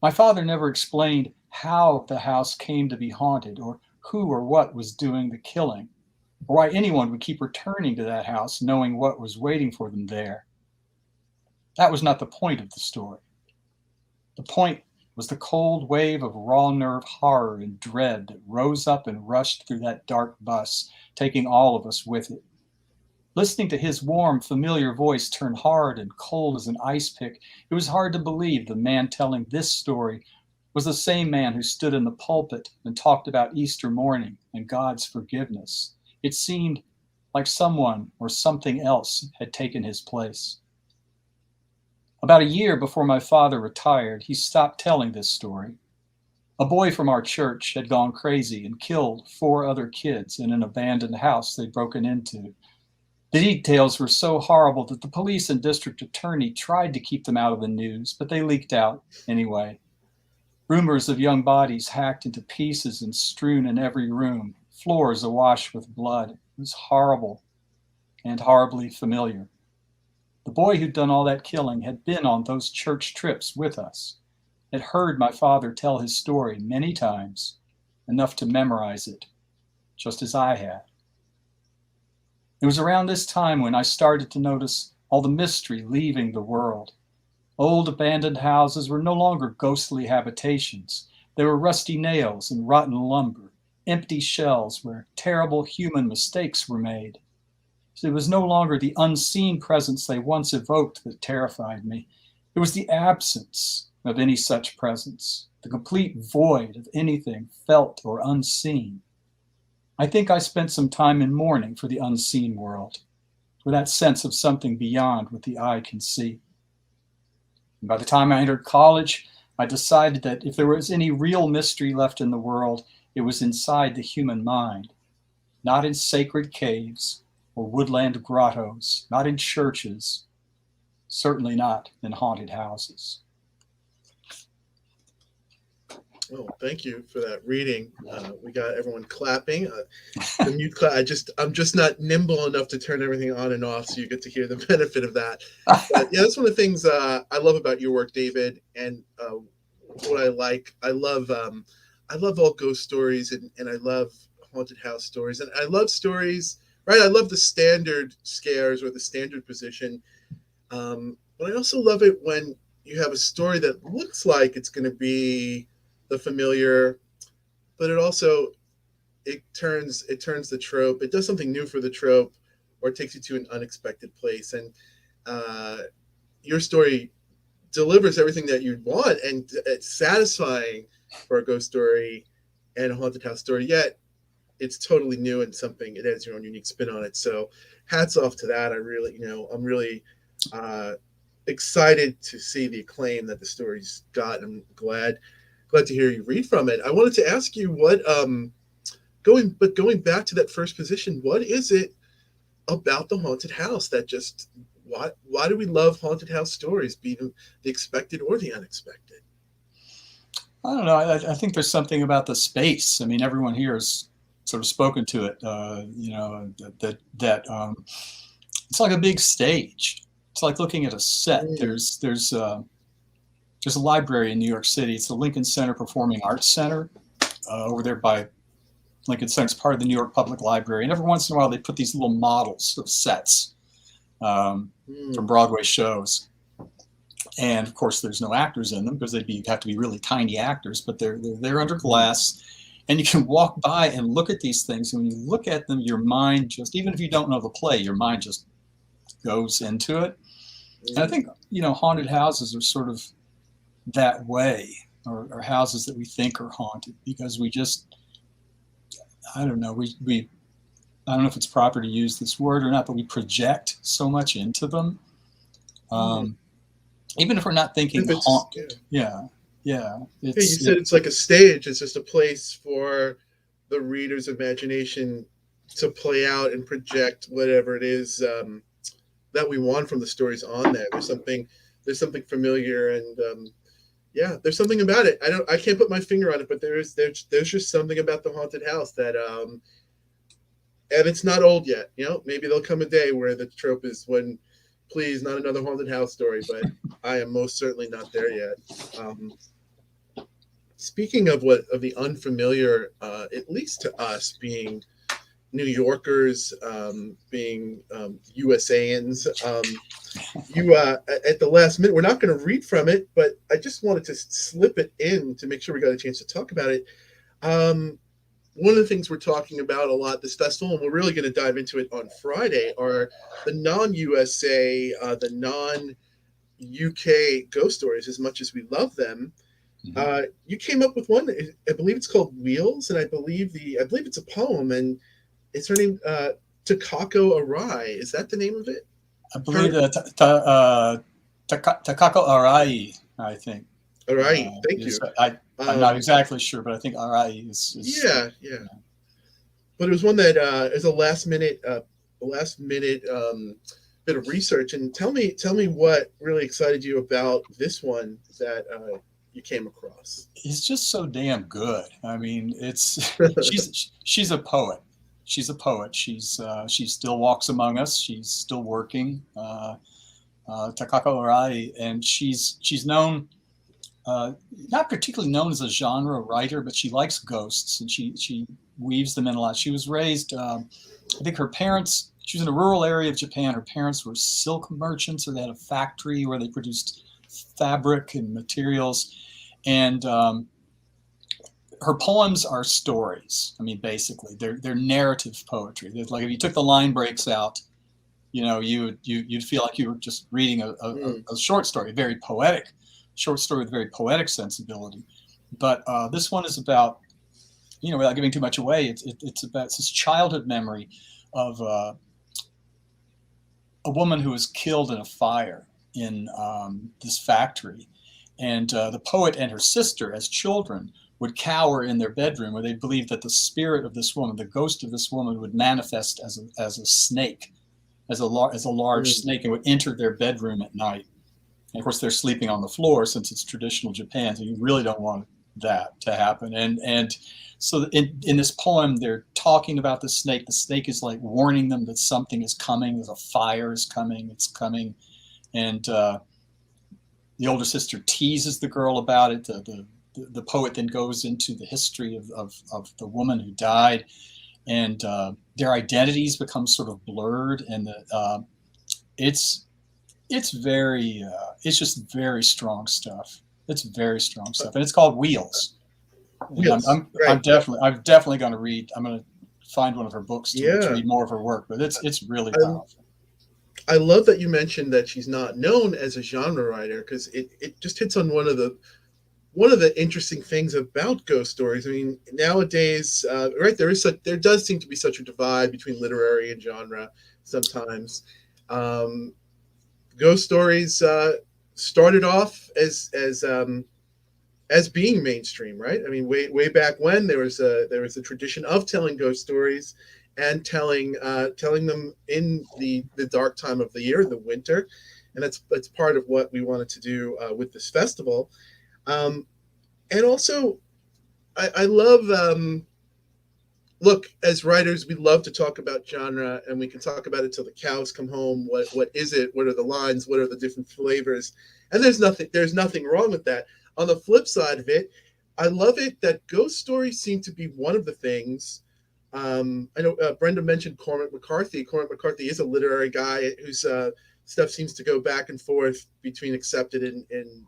My father never explained how the house came to be haunted, or who or what was doing the killing, or why anyone would keep returning to that house knowing what was waiting for them there. That was not the point of the story. The point was the cold wave of raw nerve horror and dread that rose up and rushed through that dark bus, taking all of us with it. Listening to his warm, familiar voice turn hard and cold as an ice pick, it was hard to believe the man telling this story was the same man who stood in the pulpit and talked about Easter morning and God's forgiveness. It seemed like someone or something else had taken his place. About a year before my father retired, he stopped telling this story. A boy from our church had gone crazy and killed 4 other kids in an abandoned house they'd broken into. The details were so horrible that the police and district attorney tried to keep them out of the news, but they leaked out anyway. Rumors of young bodies hacked into pieces and strewn in every room, floors awash with blood. It was horrible and horribly familiar. The boy who'd done all that killing had been on those church trips with us, had heard my father tell his story many times, enough to memorize it, just as I had. It was around this time when I started to notice all the mystery leaving the world. Old abandoned houses were no longer ghostly habitations. They were rusty nails and rotten lumber, empty shells where terrible human mistakes were made. So it was no longer the unseen presence they once evoked that terrified me. It was the absence of any such presence, the complete void of anything felt or unseen. I think I spent some time in mourning for the unseen world, for that sense of something beyond what the eye can see. And by the time I entered college, I decided that if there was any real mystery left in the world, it was inside the human mind, not in sacred caves or woodland grottos, not in churches, certainly not in haunted houses. Oh, thank you for that reading. We got everyone clapping. The mute I'm just not nimble enough to turn everything on and off, so you get to hear the benefit of that. But yeah, that's one of the things I love about your work, David, and what I like. I love all ghost stories, and I love haunted house stories, and I love stories. Right, I love the standard scares or the standard position, but I also love it when you have a story that looks like it's going to be the familiar, but it turns the trope. It does something new for the trope, or it takes you to an unexpected place. And your story delivers everything that you'd want, and it's satisfying for a ghost story and a haunted house story. Yet it's totally new and something. It has your own unique spin on it. So hats off to that. I'm really excited to see the acclaim that the story's got. I'm glad to hear you read from it. I wanted to ask you what, going back to that first position, what is it about the haunted house that just, why do we love haunted house stories, be them the expected or the unexpected? I don't know. I think there's something about the space. I mean, everyone here has sort of spoken to it, that it's like a big stage. It's like looking at a set. There's a library in New York City. It's the Lincoln Center Performing Arts Center over there by Lincoln Center. It's part of the New York Public Library. And every once in a while, they put these little models of sets from Broadway shows. And of course, there's no actors in them because they'd have to be really tiny actors, but they're under glass. And you can walk by and look at these things. And when you look at them, your mind just, even if you don't know the play, your mind just goes into it. And I think, haunted houses are sort of that way, or houses that we think are haunted, because we just, I don't know, we I don't know if it's proper to use this word or not, but we project so much into them. Even if we're not thinking haunted. Yeah. You said it's like a stage. It's just a place for the reader's imagination to play out and project whatever it is that we want from the stories on there. There's something familiar, and there's something about it. I can't put my finger on it, but there's just something about the haunted house that and it's not old yet. Maybe there'll come a day where the trope is when, please, not another haunted house story, but I am most certainly not there yet. Speaking of the unfamiliar, at least to us, being New Yorkers, being USANs, you at the last minute, we're not going to read from it, but I just wanted to slip it in to make sure we got a chance to talk about it. One of the things we're talking about a lot this festival, and we're really going to dive into it on Friday, are the non-USA, the non-UK ghost stories. As much as we love them, you came up with one. I believe it's called Wheels, and I believe it's a poem, and it's her name, Takako Arai. Is that the name of it? I believe Takako Arai, I think. Arai, thank you. I'm not exactly sure, but I think Arai is yeah. But it was one that is a last minute bit of research. And tell me what really excited you about this one that you came across. It's just so damn good. I mean, she's a poet. She's a poet. She still walks among us. She's still working. Takako Arai, and she's known. Not particularly known as a genre writer, but she likes ghosts, and she weaves them in a lot. She was raised, I think her parents, she was in a rural area of Japan. Her parents were silk merchants, or they had a factory where they produced fabric and materials. And her poems are stories. I mean, basically, they're narrative poetry. They're like, if you took the line breaks out, you'd feel like you were just reading a short story, very poetic. Short story with very poetic sensibility. But this one is about, without giving too much away, it's this childhood memory of a woman who was killed in a fire in this factory. And the poet and her sister, as children, would cower in their bedroom, where they believed that the spirit of this woman, the ghost of this woman, would manifest as a snake, as a large snake, and would enter their bedroom at night. And of course, they're sleeping on the floor since it's traditional Japan, so you really don't want that to happen. And so in this poem, they're talking about the snake. The snake is like warning them that something is coming. There's a fire is coming. It's coming. And the older sister teases the girl about it. The poet then goes into the history of the woman who died, and their identities become sort of blurred. And it's just very strong stuff. It's very strong stuff, and it's called Wheels. I'm definitely going to read. I'm going to find one of her books to read more of her work, but it's really powerful. I love that you mentioned that she's not known as a genre writer, because it just hits on one of the interesting things about ghost stories. I mean, nowadays, there does seem to be such a divide between literary and genre sometimes. Ghost stories started off as being mainstream, right? I mean, way back when there was a tradition of telling ghost stories and telling them in the dark time of the year, the winter, and that's part of what we wanted to do with this festival. And also, I love. Look, as writers, we love to talk about genre, and we can talk about it till the cows come home. What is it? What are the lines? What are the different flavors? And there's nothing wrong with that. On the flip side of it, I love it that ghost stories seem to be one of the things. I know Brenda mentioned Cormac McCarthy. Cormac McCarthy is a literary guy whose stuff seems to go back and forth between accepted and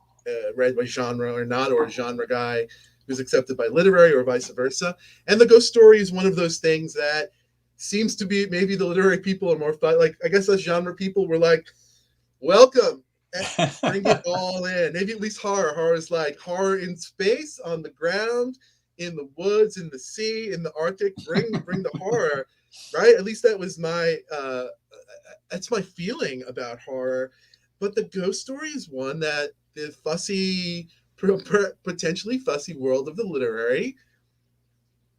read by genre or not, or a genre guy who's accepted by literary or vice versa. And the ghost story is one of those things that seems to be, maybe the literary people are more fun. Like, I guess us genre people were like, welcome, bring it all in. Maybe at least horror. Horror is like horror in space, on the ground, in the woods, in the sea, in the Arctic. Bring the horror, right? At least that was my that's my feeling about horror. But the ghost story is one that the fussy, potentially fussy world of the literary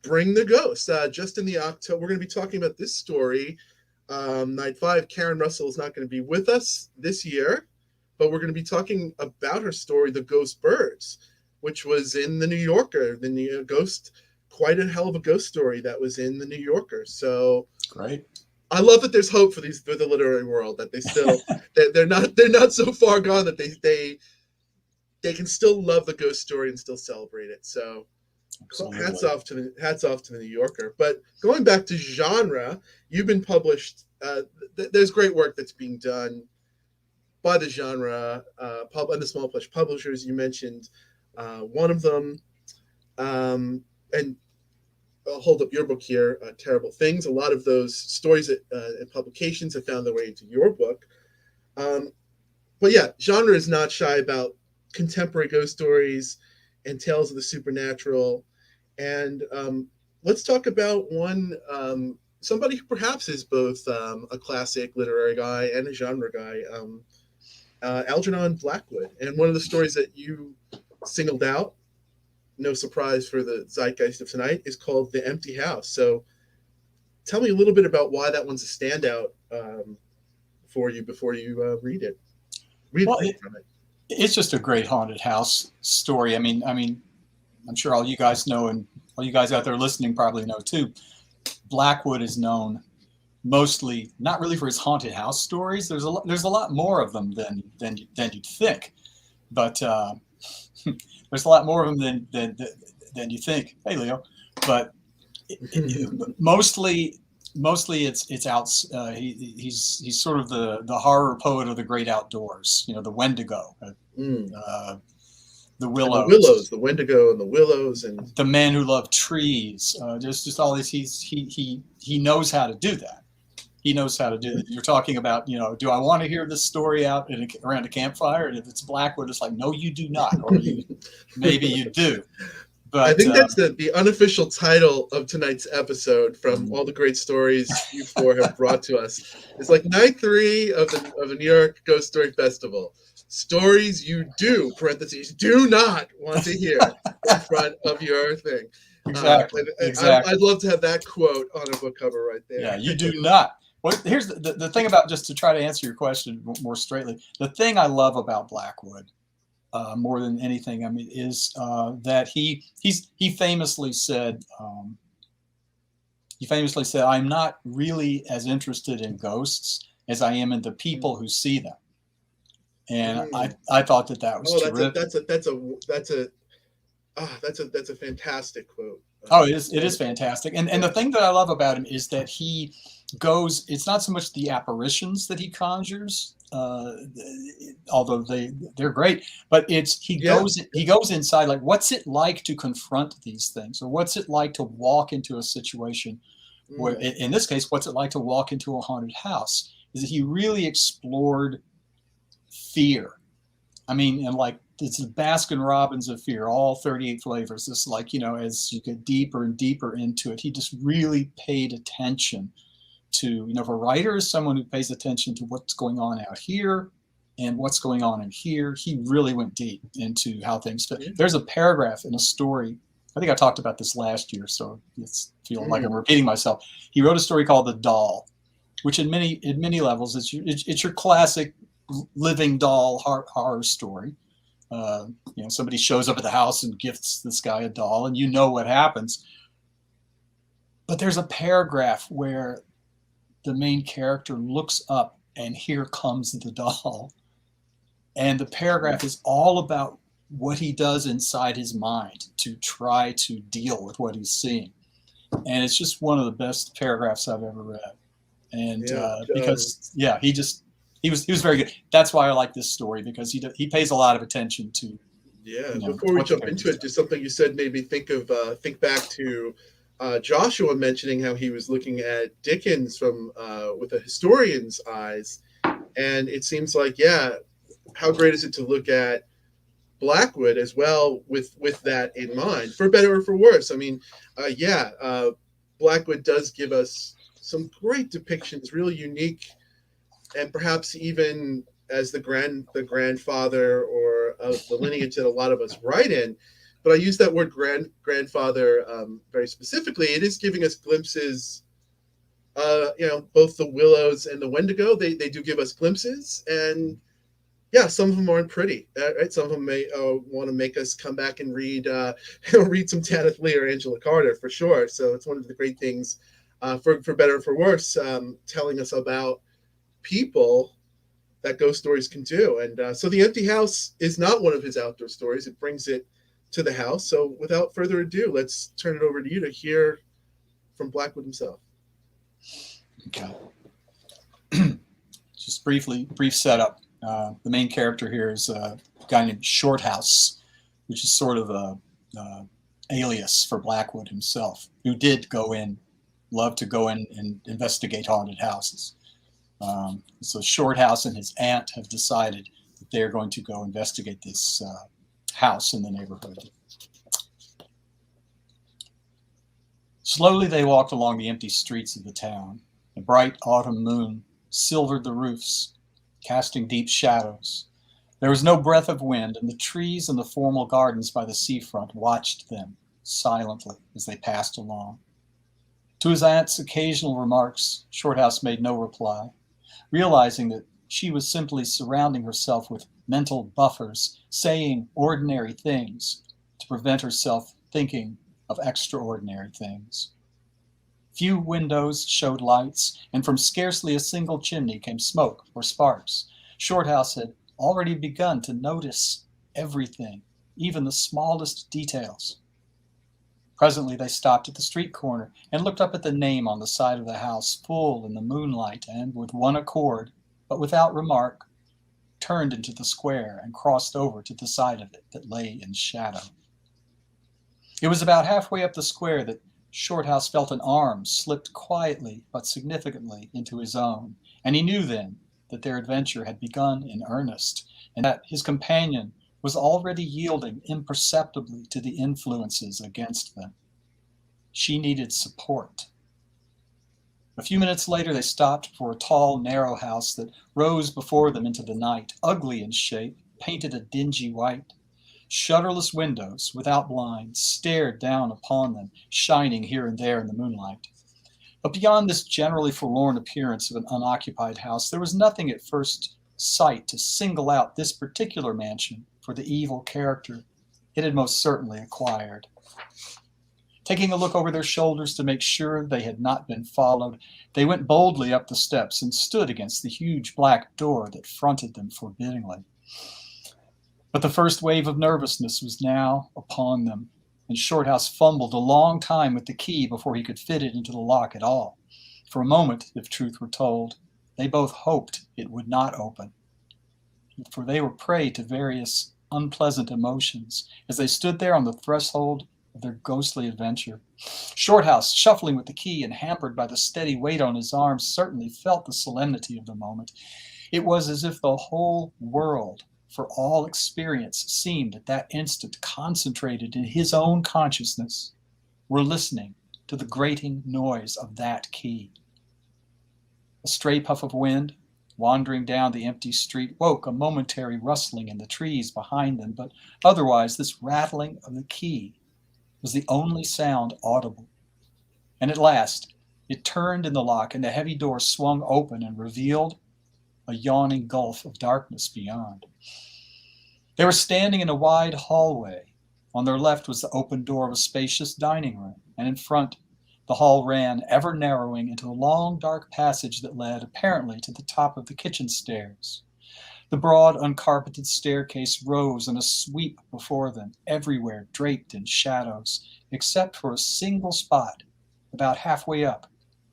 bring the ghost. Just in the October, we're going to be talking about this story. Night 5, Karen Russell is not going to be with us this year, but we're going to be talking about her story, The Ghost Birds, which was in the New Yorker. The New Ghost, quite a hell of a ghost story that was in the New Yorker. So Great. I love that there's hope for the literary world, that they still they're not so far gone that they can still love the ghost story and still celebrate it. So Absolutely. hats off to the New Yorker. But going back to genre, you've been published. There's great work that's being done by the genre and the small publishers. You mentioned one of them, and I'll hold up your book here, Terrible Things. A lot of those stories and publications have found their way into your book. But yeah, genre is not shy about contemporary ghost stories and tales of the supernatural. And let's talk about one, somebody who perhaps is both a classic literary guy and a genre guy, Algernon Blackwood. And one of the stories that you singled out, no surprise for the zeitgeist of tonight, is called The Empty House. So tell me a little bit about why that one's a standout for you before you read it. From it. It's just a great haunted house story. I mean, I'm sure all you guys know, and all you guys out there listening probably know too. Blackwood is known mostly not really for his haunted house stories. There's a lot more of them than you'd think, but there's a lot more of them than you think. Hey, Leo, but mostly it's out. He's sort of the horror poet of the great outdoors. The Wendigo, the Willows, the Wendigo and the Willows, and the Man Who Loved Trees. Just all this. He knows how to do that. He knows how to do it. You're talking about, do I want to hear this story out around a campfire? And if it's Blackwood, it's like, no, you do not, or maybe you do. But I think that's the unofficial title of tonight's episode, from all the great stories you four have brought to us. It's like night 3 of the New York Ghost Story Festival. Stories you do not want to hear in front of your thing. Exactly. I'd love to have that quote on a book cover right there. Yeah, you do not. Well, here's the thing about, just to try to answer your question more straightly, the thing I love about Blackwood more than anything, is that he famously said, I'm not really as interested in ghosts as I am in the people who see them. And I thought that was terrific. That's a fantastic quote. It is fantastic. And the thing that I love about him is that he goes, it's not so much the apparitions that he conjures, although they're great, but he goes inside, like, what's it like to confront these things, or what's it like to walk into a situation where, in this case, what's it like to walk into a haunted house? Is that he really explored fear. And like, it's the Baskin Robbins of fear, all 38 flavors. It's like, as you get deeper and deeper into it, he just really paid attention to, if a writer is someone who pays attention to what's going on out here and what's going on in here, he really went deep into how things fit. There's a paragraph in a story, I think I talked about this last year, so it's feeling like I'm repeating myself. He wrote a story called The Doll, which in many levels, it's your classic living doll horror story. Somebody shows up at the house and gifts this guy a doll, and you know what happens. But there's a paragraph where the main character looks up and here comes the doll. And the paragraph is all about what he does inside his mind to try to deal with what he's seeing. And it's just one of the best paragraphs I've ever read. And he was very good. That's why I like this story, because he pays a lot of attention to Yeah. you know, Before we what the jump into characters it, just something you said made me think back to Joshua mentioning how he was looking at Dickens from with a historian's eyes, and it seems like, yeah, how great is it to look at Blackwood as well with that in mind, for better or for worse. I mean, Blackwood does give us some great depictions, really unique, and perhaps even as the grandfather or of the lineage that a lot of us write in. But I use that word grandfather very specifically. It is giving us glimpses. Both the Willows and the Wendigo, they do give us glimpses, and yeah, some of them aren't pretty. Right? Some of them may want to make us come back and read read some Tanith Lee or Angela Carter for sure. So it's one of the great things, for better or for worse, telling us about people that ghost stories can do. And so The Empty House is not one of his outdoor stories. It brings it to the house. So without further ado, let's turn it over to you to hear from Blackwood himself. Okay. Just brief setup. The main character here is a guy named Shorthouse, which is sort of a alias for Blackwood himself, who did love to go in and investigate haunted houses. So Shorthouse and his aunt have decided that they're going to go investigate this house in the neighborhood. Slowly they walked along the empty streets of the town. The bright autumn moon silvered the roofs, casting deep shadows. There was no breath of wind, and the trees in the formal gardens by the seafront watched them silently as they passed along. To his aunt's occasional remarks, Shorthouse made no reply, realizing that she was simply surrounding herself with mental buffers, saying ordinary things to prevent herself thinking of extraordinary things. Few windows showed lights, and from scarcely a single chimney came smoke or sparks. Shorthouse had already begun to notice everything, even the smallest details. Presently they stopped at the street corner and looked up at the name on the side of the house, full in the moonlight, and with one accord, but without remark, turned into the square and crossed over to the side of it that lay in shadow. It was about halfway up the square that Shorthouse felt an arm slipped quietly but significantly into his own, and he knew then that their adventure had begun in earnest, and that his companion was already yielding imperceptibly to the influences against them. She needed support. A few minutes later they stopped before a tall, narrow house that rose before them into the night, ugly in shape, painted a dingy white. Shutterless windows, without blinds, stared down upon them, shining here and there in the moonlight. But beyond this generally forlorn appearance of an unoccupied house, there was nothing at first sight to single out this particular mansion for the evil character it had most certainly acquired. Taking a look over their shoulders to make sure they had not been followed, they went boldly up the steps and stood against the huge black door that fronted them forbiddingly. But the first wave of nervousness was now upon them, and Shorthouse fumbled a long time with the key before he could fit it into the lock at all. For a moment, if truth were told, they both hoped it would not open, for they were prey to various unpleasant emotions as they stood there on the threshold of their ghostly adventure. Shorthouse, shuffling with the key and hampered by the steady weight on his arms, certainly felt the solemnity of the moment. It was as if the whole world, for all experience, seemed at that instant concentrated in his own consciousness, were listening to the grating noise of that key. A stray puff of wind, wandering down the empty street, woke a momentary rustling in the trees behind them, but otherwise this rattling of the key was the only sound audible. And at last it turned in the lock, and the heavy door swung open and revealed a yawning gulf of darkness beyond. They were standing in a wide hallway. On their left was the open door of a spacious dining room, and in front the hall ran, ever narrowing, into a long dark passage that led, apparently, to the top of the kitchen stairs. The broad, uncarpeted staircase rose in a sweep before them, everywhere draped in shadows, except for a single spot, about halfway up,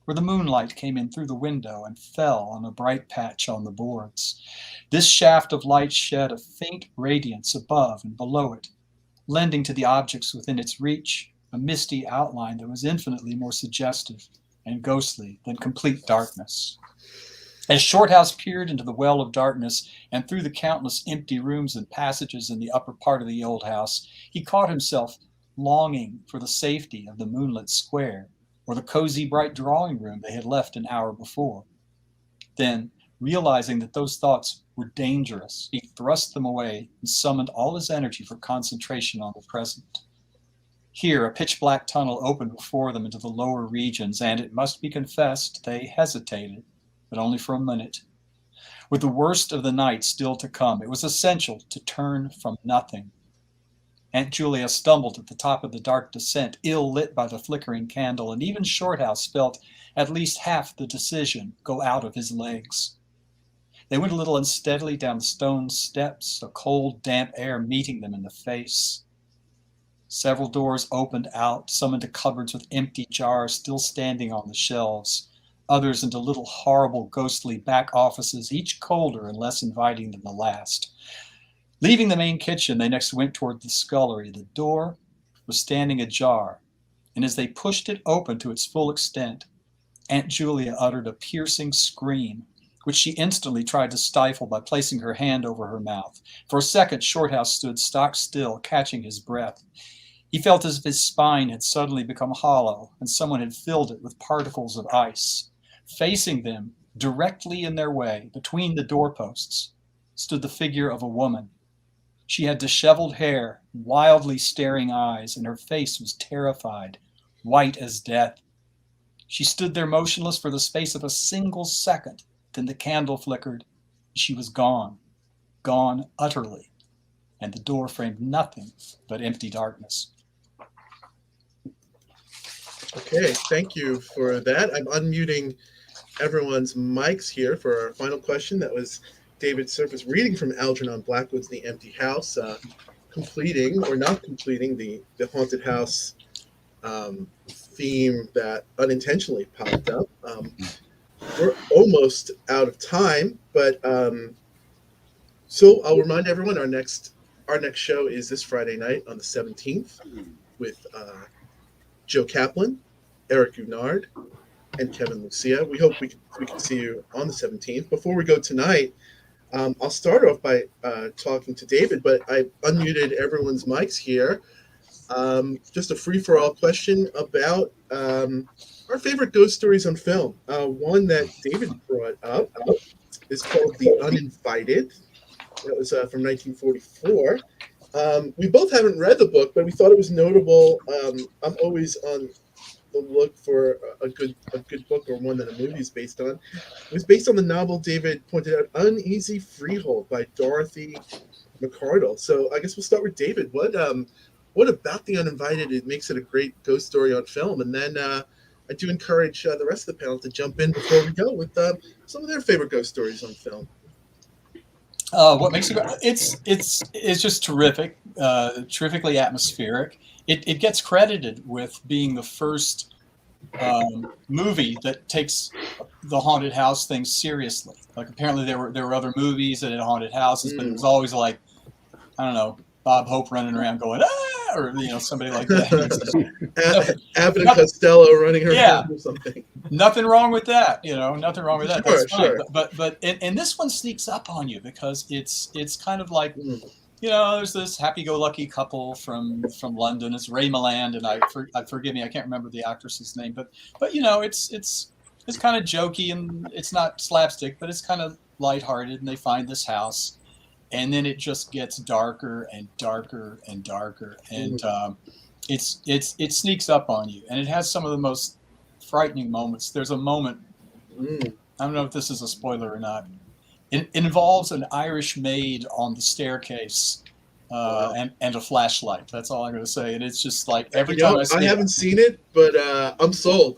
where the moonlight came in through the window and fell on a bright patch on the boards. This shaft of light shed a faint radiance above and below it, lending to the objects within its reach a misty outline that was infinitely more suggestive and ghostly than complete darkness. As Shorthouse peered into the well of darkness and through the countless empty rooms and passages in the upper part of the old house, he caught himself longing for the safety of the moonlit square or the cozy bright drawing room they had left an hour before. Then, realizing that those thoughts were dangerous, he thrust them away and summoned all his energy for concentration on the present. Here, a pitch-black tunnel opened before them into the lower regions, and it must be confessed they hesitated, but only for a minute. With the worst of the night still to come, it was essential to turn from nothing. Aunt Julia stumbled at the top of the dark descent, ill-lit by the flickering candle, and even Shorthouse felt at least half the decision go out of his legs. They went a little unsteadily down the stone steps, a cold, damp air meeting them in the face. Several doors opened out, some into cupboards with empty jars still standing on the shelves, others into little horrible ghostly back offices, each colder and less inviting than the last. Leaving the main kitchen, they next went toward the scullery. The door was standing ajar, and as they pushed it open to its full extent, Aunt Julia uttered a piercing scream, which she instantly tried to stifle by placing her hand over her mouth. For a second, Shorthouse stood stock still, catching his breath. He felt as if his spine had suddenly become hollow, and someone had filled it with particles of ice. Facing them, directly in their way, between the doorposts, stood the figure of a woman. She had disheveled hair, wildly staring eyes, and her face was terrified, white as death. She stood there motionless for the space of a single second. Then the candle flickered. She was gone utterly, and the door framed nothing but empty darkness. Okay, thank you for that. I'm unmuting everyone's mics here for our final question. That was David Surface reading from Algernon Blackwood's The Empty House, completing or not completing the haunted house theme that unintentionally popped up. We're almost out of time, but so I'll remind everyone our next show is this Friday night on the 17th with Joe Kaplan, Eric Unard, and Kevin Lucia. We hope we can see you on the 17th. Before we go tonight, I'll start off by talking to David, but I unmuted everyone's mics here. Just a free-for-all question about our favorite ghost stories on film. One that David brought up is called The Uninvited. That was from 1944. We both haven't read the book, but we thought it was notable. I'm always on the look for a good book or one that a movie is based on. It was based on the novel David pointed out, Uneasy Freehold by Dorothy McCardle. So I guess we'll start with David. What about The Uninvited? It makes it a great ghost story on film. And then I do encourage the rest of the panel to jump in before we go with some of their favorite ghost stories on film. What makes it? It's just terrific, terrifically atmospheric. It gets credited with being the first movie that takes the haunted house thing seriously. Like apparently there were other movies that had haunted houses, but it was always like, I don't know, Bob Hope running around going ah, or somebody like that. Abbott and Costello running around or something. Nothing wrong with that, nothing wrong with that. Sure, that's fine. sure. But and this one sneaks up on you because it's kind of like, there's this happy-go-lucky couple from London. It's Ray Milland, and forgive me, I can't remember the actress's name, but it's kind of jokey and it's not slapstick, but it's kind of lighthearted. And they find this house, and then it just gets darker and darker and darker, and it sneaks up on you, and it has some of the most frightening moments. There's a moment, I don't know if this is a spoiler or not. It involves an Irish maid on the staircase and a flashlight. That's all I'm going to say. And it's just like every time I see I haven't seen it, but I'm sold.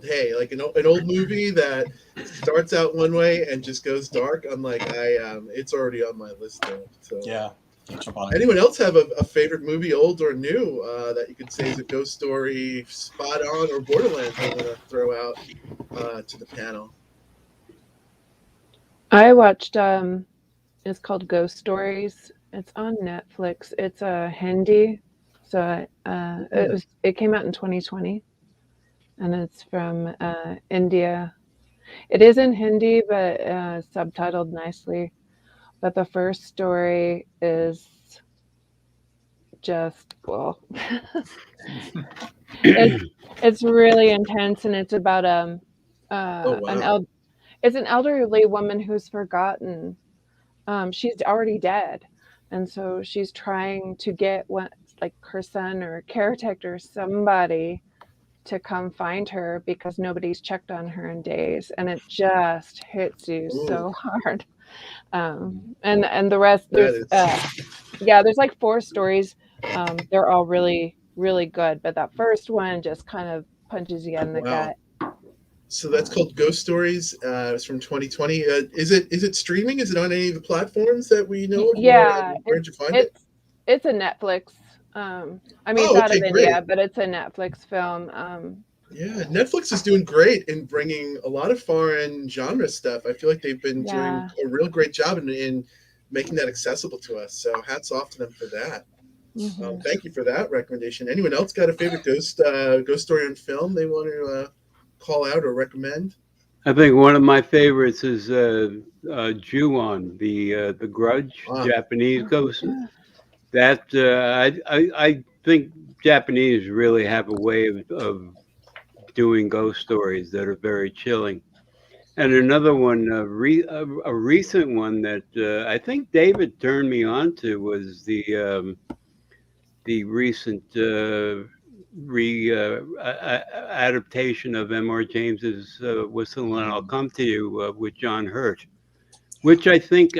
Hey, like an old movie that starts out one way and just goes dark. I'm like, it's already on my list though. So yeah. jump on it. Anyone else have a favorite movie, old or new, that you could say is a ghost story, spot on, or Borderlands I'm going to throw out to the panel? I watched it's called Ghost Stories. It's on Netflix. It's a Hindi, so it came out in 2020, and it's from India. It is in Hindi, but subtitled nicely. But the first story is just, well, it's really intense, and it's about it's an elderly woman who's forgotten. She's already dead, and so she's trying to get her son or caretaker, somebody, to come find her because nobody's checked on her in days, and it just hits you so hard. And the rest, there's there's like 4 stories. They're all really, really good, but that first one just kind of punches you in the gut. So that's called Ghost Stories. It's from 2020. Is it streaming? Is it on any of the platforms that we know of? Yeah, where'd you find it? It's a Netflix. I mean, it's out of India, but it's a Netflix film. Yeah, Netflix is doing great in bringing a lot of foreign genre stuff. I feel like they've been doing a real great job in making that accessible to us. So hats off to them for that. Mm-hmm. Thank you for that recommendation. Anyone else got a favorite ghost story on film they want to call out or recommend? I think one of my favorites is Ju-on, the Grudge, Japanese ghost. That I think Japanese really have a way of doing ghost stories that are very chilling. And another one, a recent one that I think David turned me on to was the recent adaptation of M.R. James's Whistle and I'll Come to You with John Hurt, which I think,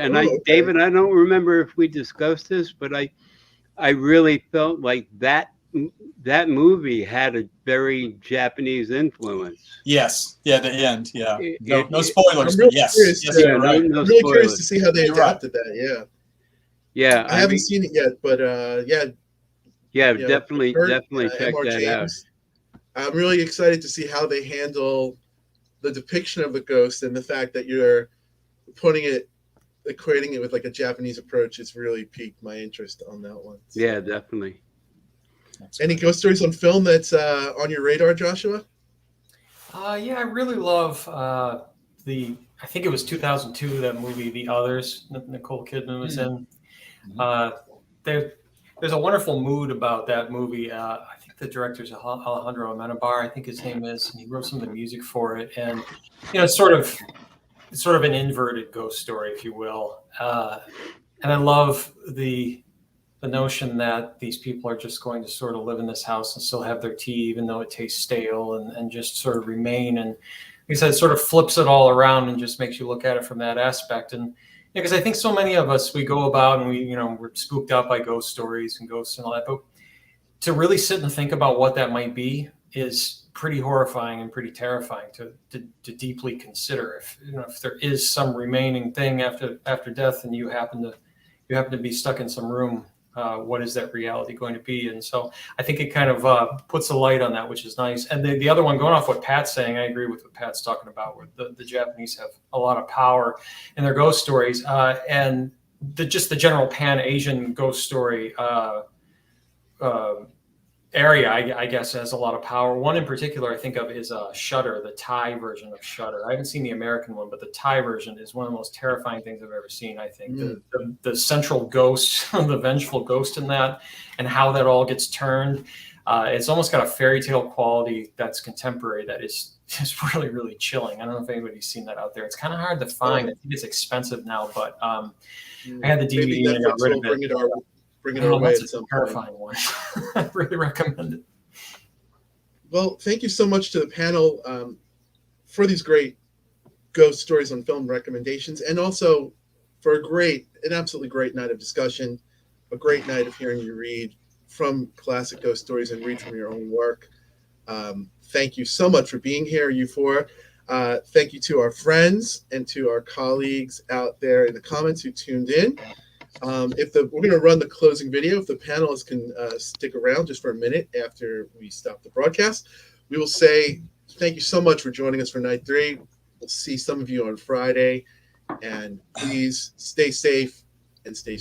David, I don't remember if we discussed this, but I really felt like that movie had a very Japanese influence. Yes. Yeah, the end. Yeah. No spoilers, but yes. I'm really curious to see how they adapted that. Yeah. Yeah. I haven't seen it yet, but yeah, definitely check that out. I'm really excited to see how they handle the depiction of the ghost, and the fact that you're equating it with like a Japanese approach. It's really piqued my interest on that one. So. Yeah, definitely. Any ghost stories on film that's on your radar, Joshua? Yeah, I really love I think it was 2002, that movie, The Others, Nicole Kidman was in. There's a wonderful mood about that movie. I think the director's Alejandro Amenabar, I think his name is, and he wrote some of the music for it. And it's sort of an inverted ghost story, if you will. And I love the notion that these people are just going to sort of live in this house and still have their tea, even though it tastes stale, and just sort of remain. And like I said, it sort of flips it all around and just makes you look at it from that aspect. And because I think so many of us, we go about and we're spooked out by ghost stories and ghosts and all that, but to really sit and think about what that might be is pretty horrifying and pretty terrifying to deeply consider. If there is some remaining thing after death, and you happen to be stuck in some room, what is that reality going to be? And so I think it kind of puts a light on that, which is nice. And the other one, going off what Pat's saying, I agree with what Pat's talking about, where the Japanese have a lot of power in their ghost stories, and just the general Pan-Asian ghost story area, I guess, has a lot of power. One in particular I think of is Shudder, the Thai version of Shudder. I haven't seen the American one, but the Thai version is one of the most terrifying things I've ever seen. I think the central ghost, the vengeful ghost in that, and how that all gets turned, it's almost got a fairy tale quality that's contemporary, that is really, really chilling. I don't know if anybody's seen that out there. It's kind of hard to find. I think it's expensive now, but I had the DVD and I got rid of it. Bring it our way at some terrifying one. I really recommend it. Well, thank you so much to the panel for these great ghost stories on film recommendations, and also for an absolutely great night of discussion, a great night of hearing you read from classic ghost stories and read from your own work. Thank you so much for being here, you four. Thank you to our friends and to our colleagues out there in the comments who tuned in. We're going to run the closing video. If the panelists can stick around just for a minute after we stop the broadcast, we will say thank you so much for joining us for night 3. We'll see some of you on Friday, and please stay safe and stay